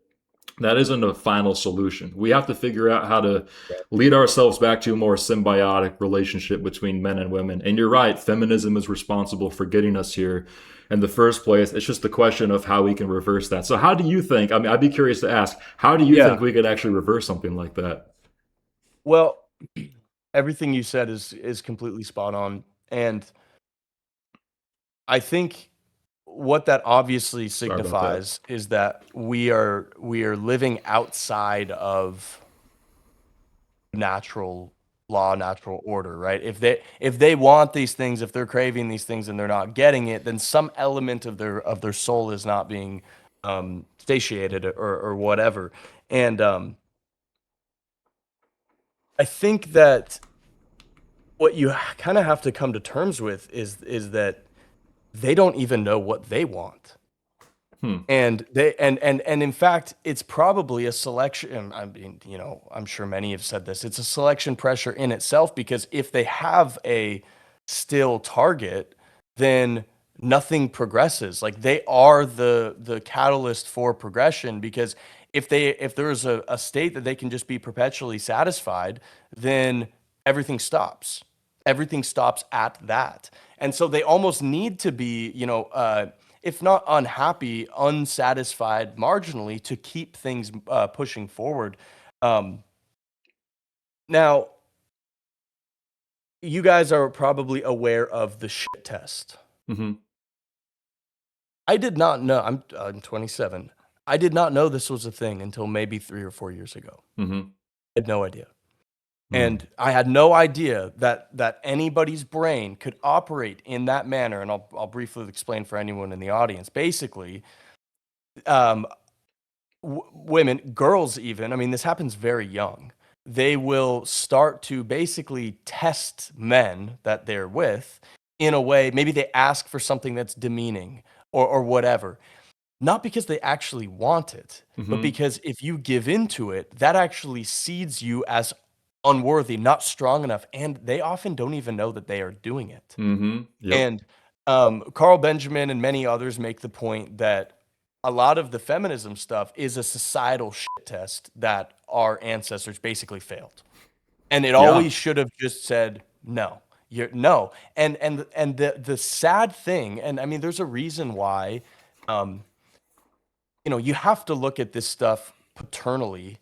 that isn't a final solution. We have to figure out how to lead ourselves back to a more symbiotic relationship between men and women. And you're right, feminism is responsible for getting us here in the first place. It's just a question of how we can reverse that. So how do you think, I mean, I'd be curious to ask, how do you think we could actually reverse something like that? Well, everything you said is completely spot on, and I think what that obviously signifies is that we are living outside of natural law, natural order, right? If they want these things, if they're craving these things and they're not getting it, then some element of their soul is not being satiated or whatever. And I think that what you kind of have to come to terms with is that they don't even know what they want. And they and in fact, it's probably a selection. I mean, you know, I'm sure many have said this. It's a selection pressure in itself, because if they have a still target, then nothing progresses. Like they are the catalyst for progression, because if there's a state that they can just be perpetually satisfied, then everything stops. Everything stops at that. And so they almost need to be, you know, if not unhappy, unsatisfied marginally, to keep things pushing forward. Now, you guys are probably aware of the shit test. Mm-hmm. I did not know. I'm 27. I did not know this was a thing until maybe 3 or 4 years ago. Mm-hmm. I had no idea. And I had no idea that anybody's brain could operate in that manner. And I'll briefly explain for anyone in the audience. Basically, women, girls even, I mean, this happens very young. They will start to basically test men that they're with in a way. Maybe they ask for something that's demeaning or whatever. Not because they actually want it, but because if you give into it, that actually seeds you as unworthy, not strong enough, and they often don't even know that they are doing it. Yep. And Carl Benjamin and many others make the point that a lot of the feminism stuff is a societal shit test that our ancestors basically failed, and it always should have just said no. No. And the sad thing, and I mean, there's a reason why, you know, you have to look at this stuff paternally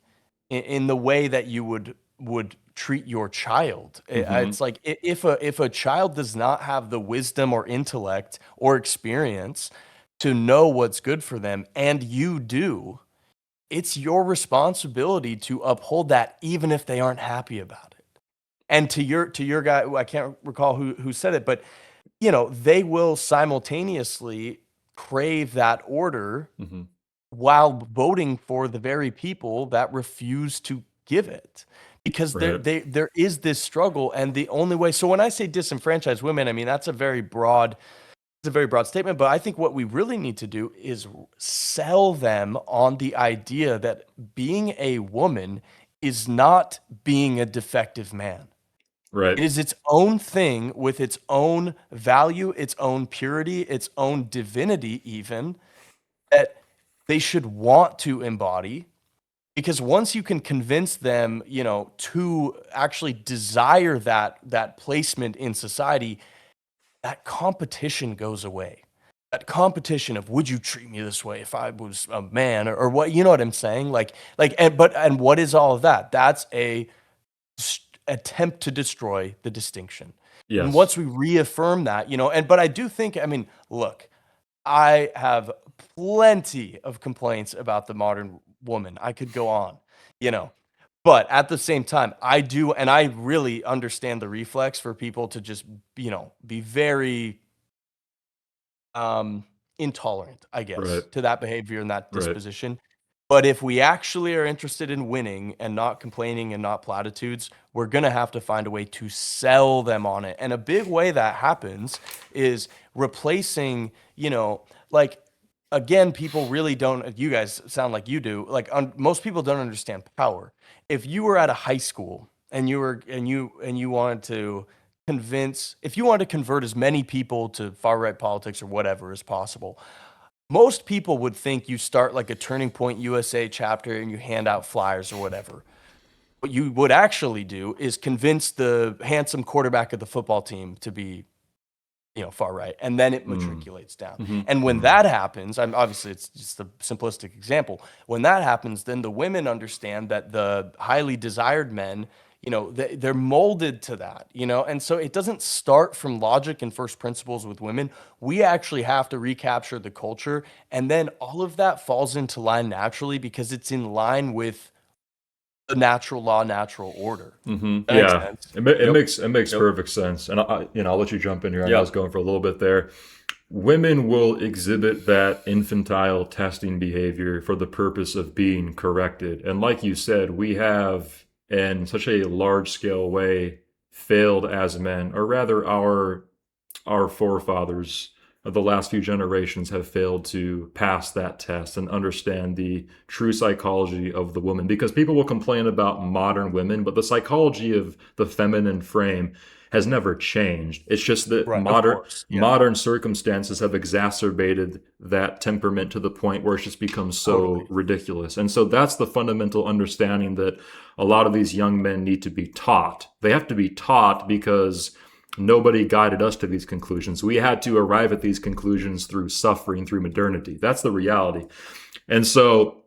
in the way that you would treat your child. It's like if a child does not have the wisdom or intellect or experience to know what's good for them, and you do, it's your responsibility to uphold that even if they aren't happy about it. And to your guy, I can't recall who said it, but they will simultaneously crave that order while voting for the very people that refuse to give it. Because Right. there is this struggle, and the only way. So when I say disenfranchise women, I mean that's a very broad statement. But I think what we really need to do is sell them on the idea that being a woman is not being a defective man. Right. It is its own thing with its own value, its own purity, its own divinity, even that they should want to embody. Because once you can convince them, to actually desire that placement in society, that competition goes away. That competition of would you treat me this way if I was a man or what, you know what I'm saying? And what is all of that? That's a attempt to destroy the distinction. Yes. And once we reaffirm that, but I do think, I mean, look, I have plenty of complaints about the modern woman. I could go on, but at the same time, I do, and I really understand the reflex for people to just, be very intolerant, I guess, Right. to that behavior and that Right. disposition. But if we actually are interested in winning and not complaining and not platitudes, we're going to have to find a way to sell them on it. And a big way that happens is replacing, again, people really don't, you guys sound like you do, most people don't understand power. If you were at a high school and you wanted to if you wanted to convert as many people to far right politics or whatever as possible, most people would think you start like a Turning Point USA chapter and you hand out flyers or whatever. What you would actually do is convince the handsome quarterback of the football team to be, far right, and then it matriculates down. And when that happens, obviously it's just a simplistic example. When that happens, then the women understand that the highly desired men, they're molded to that, and so it doesn't start from logic and first principles with women. We actually have to recapture the culture, and then all of that falls into line naturally because it's in line with the natural law, natural order. That makes Yeah, sense. it makes perfect sense. And I'll let you jump in here. I know I was going for a little bit there. Women will exhibit that infantile testing behavior for the purpose of being corrected. And like you said, we have, in such a large scale way, failed as men, or rather our forefathers of the last few generations have failed to pass that test and understand the true psychology of the woman. Because people will complain about modern women, but the psychology of the feminine frame has never changed. It's just that Right, of modern course, yeah. modern circumstances have exacerbated that temperament to the point where it's just become so Totally. ridiculous. And so that's the fundamental understanding that a lot of these young men need to be taught. They have to be taught because nobody guided us to these conclusions. We had to arrive at these conclusions through suffering, through modernity. That's the reality. And so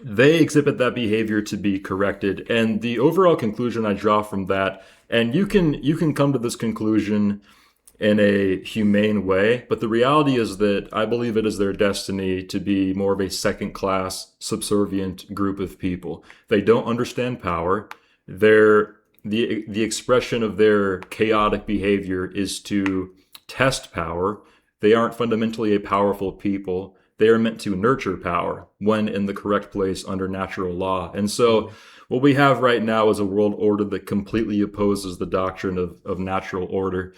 they exhibit that behavior to be corrected. And the overall conclusion I draw from that, and you can come to this conclusion in a humane way, but the reality is that I believe it is their destiny to be more of a second-class, subservient group of people. They don't understand power. The expression of their chaotic behavior is to test power. They aren't fundamentally a powerful people. They are meant to nurture power when in the correct place under natural law. And so what we have right now is a world order that completely opposes the doctrine of natural order.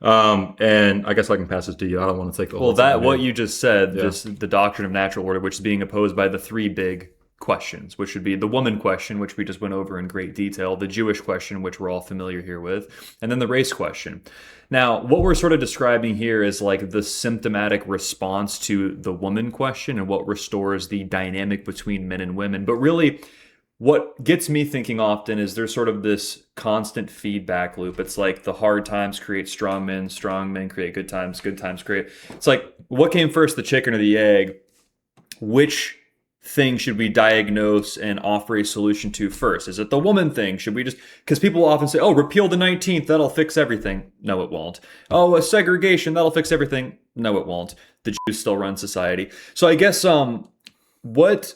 And I guess I can pass this to you. I don't want to take the whole Well, that time what here. you just said, Yeah. just the doctrine of natural order, which is being opposed by the three big questions, which would be the woman question, which we just went over in great detail, the Jewish question, which we're all familiar here with, and then the race question. Now, what we're sort of describing here is like the symptomatic response to the woman question and what restores the dynamic between men and women. But really, what gets me thinking often is there's sort of this constant feedback loop. It's like the hard times create strong men create good times create. It's like, what came first, the chicken or the egg? Which thing should we diagnose and offer a solution to first? Is it the woman thing? Should we just, because people often say, oh, repeal the 19th, that'll fix everything. No, it won't. Oh, a segregation, that'll fix everything. No, it won't. The Jews still run society. So I guess what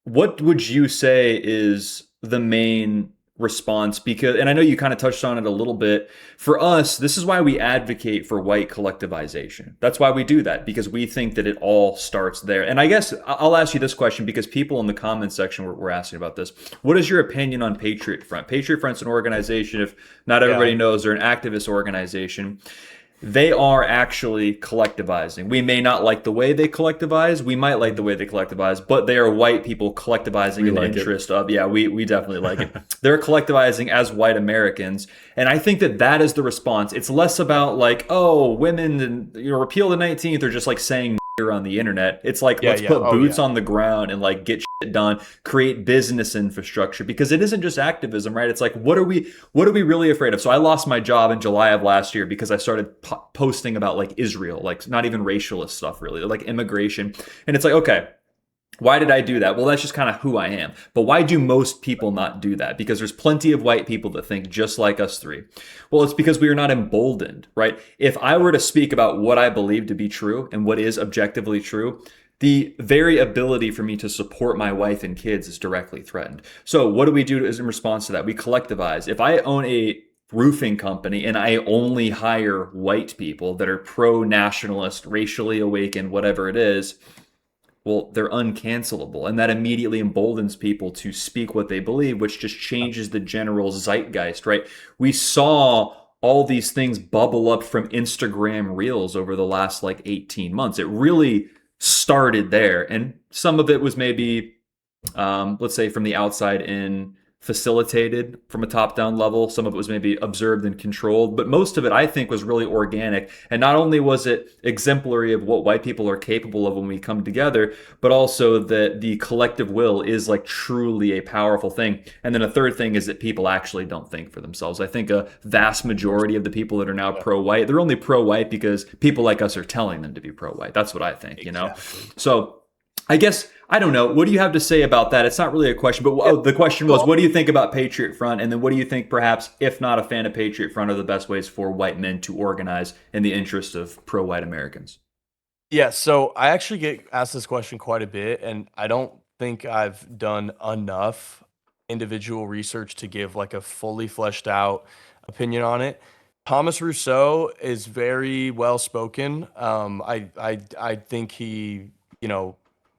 would you say is the main response? Because, and I know you kind of touched on it a little bit, for us, this is why we advocate for white collectivization. That's why we do that, because we think that it all starts there. And I guess I'll ask you this question, because people in the comments section were asking about this. What is your opinion on Patriot Front? Patriot Front's an organization, if not everybody knows, they're an activist organization. They are actually collectivizing. We may not like the way they collectivize. We might like the way they collectivize, but they are white people collectivizing in the interest of, we definitely like it. They're collectivizing as white Americans. And I think that is the response. It's less about like, oh, women and, repeal the 19th, or just like saying on the internet. It's like, let's put boots on the ground and like get shit done, create business infrastructure, because it isn't just activism, right? It's like, what are we really afraid of? So I lost my job in July of last year because I started posting about like Israel, like not even racialist stuff really, like immigration. And it's like, okay, why did I do that? Well, that's just kind of who I am. But why do most people not do that? Because there's plenty of white people that think just like us three. Well, it's because we are not emboldened, right? If I were to speak about what I believe to be true and what is objectively true, the very ability for me to support my wife and kids is directly threatened. So what do we do in response to that? We collectivize. If I own a roofing company and I only hire white people that are pro-nationalist, racially awakened, whatever it is, well, they're uncancelable. And that immediately emboldens people to speak what they believe, which just changes the general zeitgeist, right? We saw all these things bubble up from Instagram Reels over the last like 18 months. It really started there. And some of it was maybe, let's say from the outside in, facilitated from a top-down level. Some of it was maybe observed and controlled, but most of it I think was really organic. And not only was it exemplary of what white people are capable of when we come together, but also that the collective will is like truly a powerful thing. And then a third thing is that people actually don't think for themselves. I think a vast majority of the people that are now pro-white, they're only pro-white because people like us are telling them to be pro-white. That's what I think, you know? So I guess, I don't know. What do you have to say about that? It's not really a question, but the question was, what do you think about Patriot Front? And then what do you think, perhaps, if not a fan of Patriot Front, are the best ways for white men to organize in the interest of pro-white Americans? Yeah, so I actually get asked this question quite a bit, and I don't think I've done enough individual research to give like a fully fleshed out opinion on it. Thomas Rousseau is very well spoken. I think he,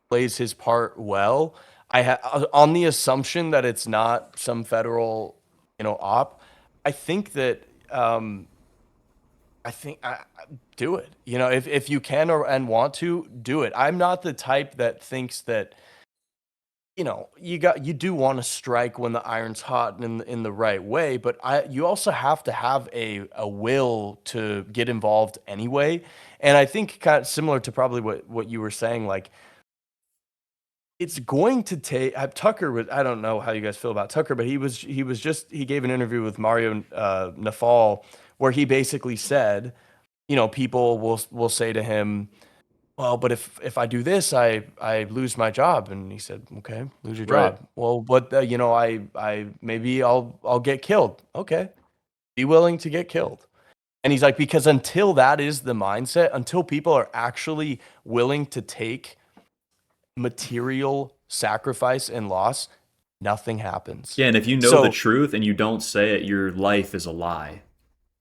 plays his part well. On the assumption that it's not some federal, op. I think that do it. If you can and want to do it. I'm not the type that thinks that you do want to strike when the iron's hot in the right way, but you also have to have a will to get involved anyway. And I think kind of similar to probably what you were saying, like, it's going to take Tucker. I don't know how you guys feel about Tucker, but he gave an interview with Mario Nafal where he basically said, people will say to him, well, but if I do this, I lose my job. And he said, okay, lose your job. Right. Well, but I maybe I'll get killed. Okay, be willing to get killed. And he's like, because until that is the mindset, until people are actually willing to take material sacrifice and loss, nothing happens. Yeah, and if you know the truth and you don't say it, your life is a lie.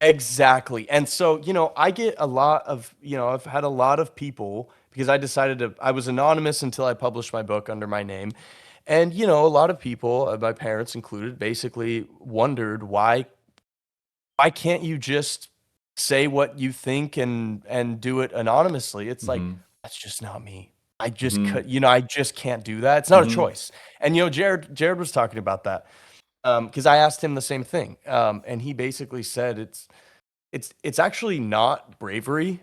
Exactly. And so, I get a lot of, I've had a lot of people, because I was anonymous until I published my book under my name. And, a lot of people, my parents included, basically wondered why can't you just say what you think and do it anonymously? It's like, that's just not me. I just could, I just can't do that. It's not a choice. And Jared was talking about that because I asked him the same thing, and he basically said it's actually not bravery.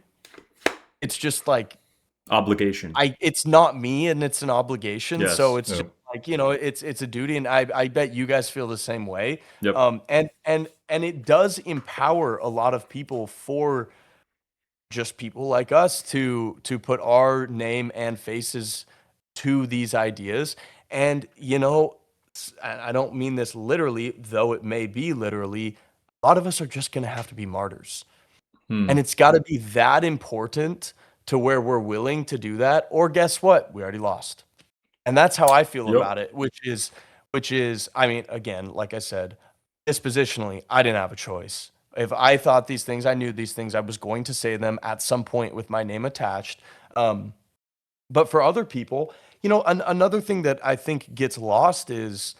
It's just like obligation. It's not me, and it's an obligation. Yes. So it's just like it's a duty, and I bet you guys feel the same way. Yep. And it does empower a lot of people for just people like us to put our name and faces to these ideas. And, you know, I don't mean this literally, though it may be literally, a lot of us are just going to have to be martyrs. And it's got to be that important to where we're willing to do that. Or guess what? We already lost. And that's how I feel Yep. about it, which is, I mean, again, like I said, dispositionally, I didn't have a choice. If I thought these things, I knew these things, I was going to say them at some point with my name attached. But for other people, you know, another thing that I think gets lost is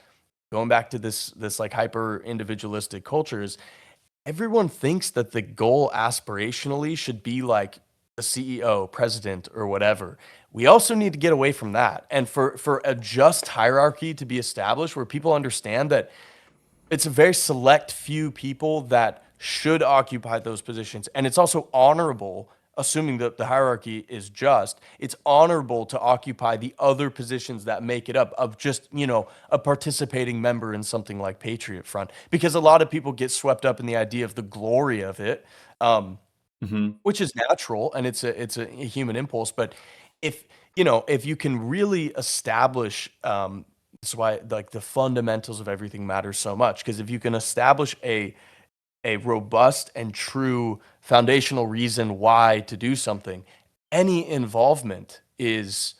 going back to this like hyper individualistic culture is everyone thinks that the goal aspirationally should be like the CEO, president, or whatever. We also need to get away from that. And for a just hierarchy to be established where people understand that it's a very select few people that should occupy those positions. And it's also honorable, assuming that the hierarchy is just, it's honorable to occupy the other positions that make it up of just, you know, a participating member in something like Patriot Front. Because a lot of people get swept up in the idea of the glory of it, which is natural and it's a human impulse. But if, you know, if you can really establish, that's why like the fundamentals of everything matter so much. Because if you can establish a robust and true foundational reason why to do something, any involvement is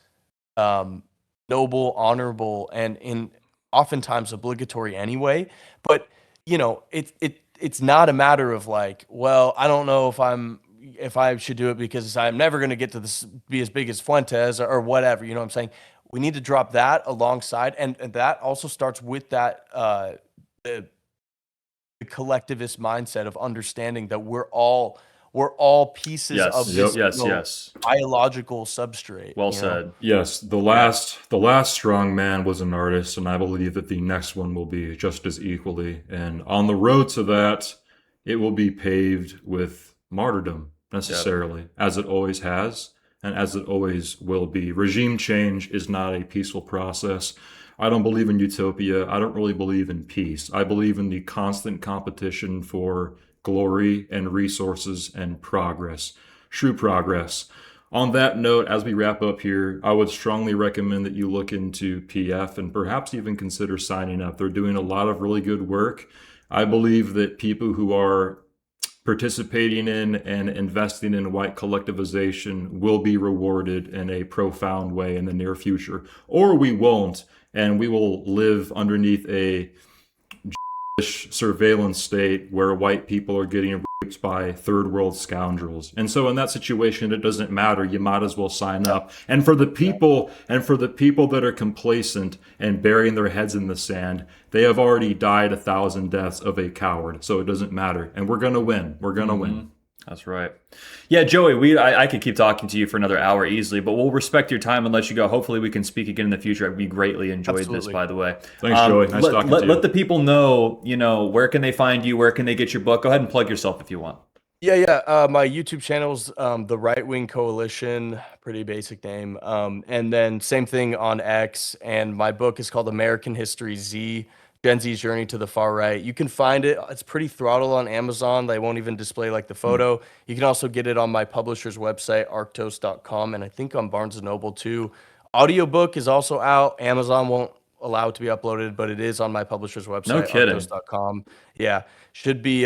noble, honorable, and oftentimes obligatory anyway. But you know, it's not a matter of like, well, I don't know if I should do it because I'm never going to get to this, be as big as Fuentes or whatever. You know what I'm saying? We need to drop that alongside, and that also starts with that the collectivist mindset of understanding that we're all pieces of this biological substrate. Well said. Yes, the last strong man was an artist, and I believe that the next one will be just as equally. And on the road to that, it will be paved with martyrdom necessarily, as it always has, and as it always will be. Regime change is not a peaceful process. I don't believe in utopia. I don't really believe in peace. I believe in the constant competition for glory and resources and progress, true progress. On that note, as we wrap up here, I would strongly recommend that you look into PF and perhaps even consider signing up. They're doing a lot of really good work. I believe that people who are participating in and investing in white collectivization will be rewarded in a profound way in the near future, or we won't, and we will live underneath a surveillance state where white people are getting raped by third world scoundrels. And so in that situation, it doesn't matter. You might as well sign up. And for the people that are complacent and burying their heads in the sand, they have already died 1,000 deaths of a coward. So it doesn't matter. And we're going to win. We're going to win. That's right. Yeah, Joey, I could keep talking to you for another hour easily, but we'll respect your time and let you go. Hopefully we can speak again in the future. We greatly enjoyed this, by the way. Thanks, Joey. Nice talking to you. Let the people know, where can they find you? Where can they get your book? Go ahead and plug yourself if you want. Yeah. My YouTube channel's The Right Wing Coalition, pretty basic name. And then same thing on X. And my book is called American History Z, Gen Z's Journey to the Far Right. You can find it. It's pretty throttle on Amazon. They won't even display like the photo. You can also get it on my publisher's website, arctos.com, and I think on Barnes & Noble too. Audiobook is also out. Amazon won't allow it to be uploaded, but it is on my publisher's website, no kidding. arctos.com. Yeah, should be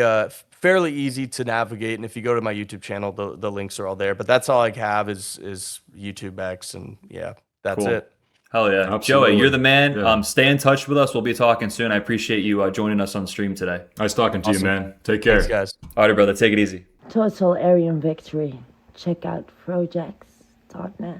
fairly easy to navigate, and if you go to my YouTube channel, the links are all there. But that's all I have is YouTube X, and yeah, that's cool. it. Hell yeah. Absolutely. Joey, you're the man. Yeah. Stay in touch with us. We'll be talking soon. I appreciate you joining us on stream today. Nice talking to you, man. Take care. Thanks, guys. All right, brother. Take it easy. Total Aryan victory. Check out FroJax.net.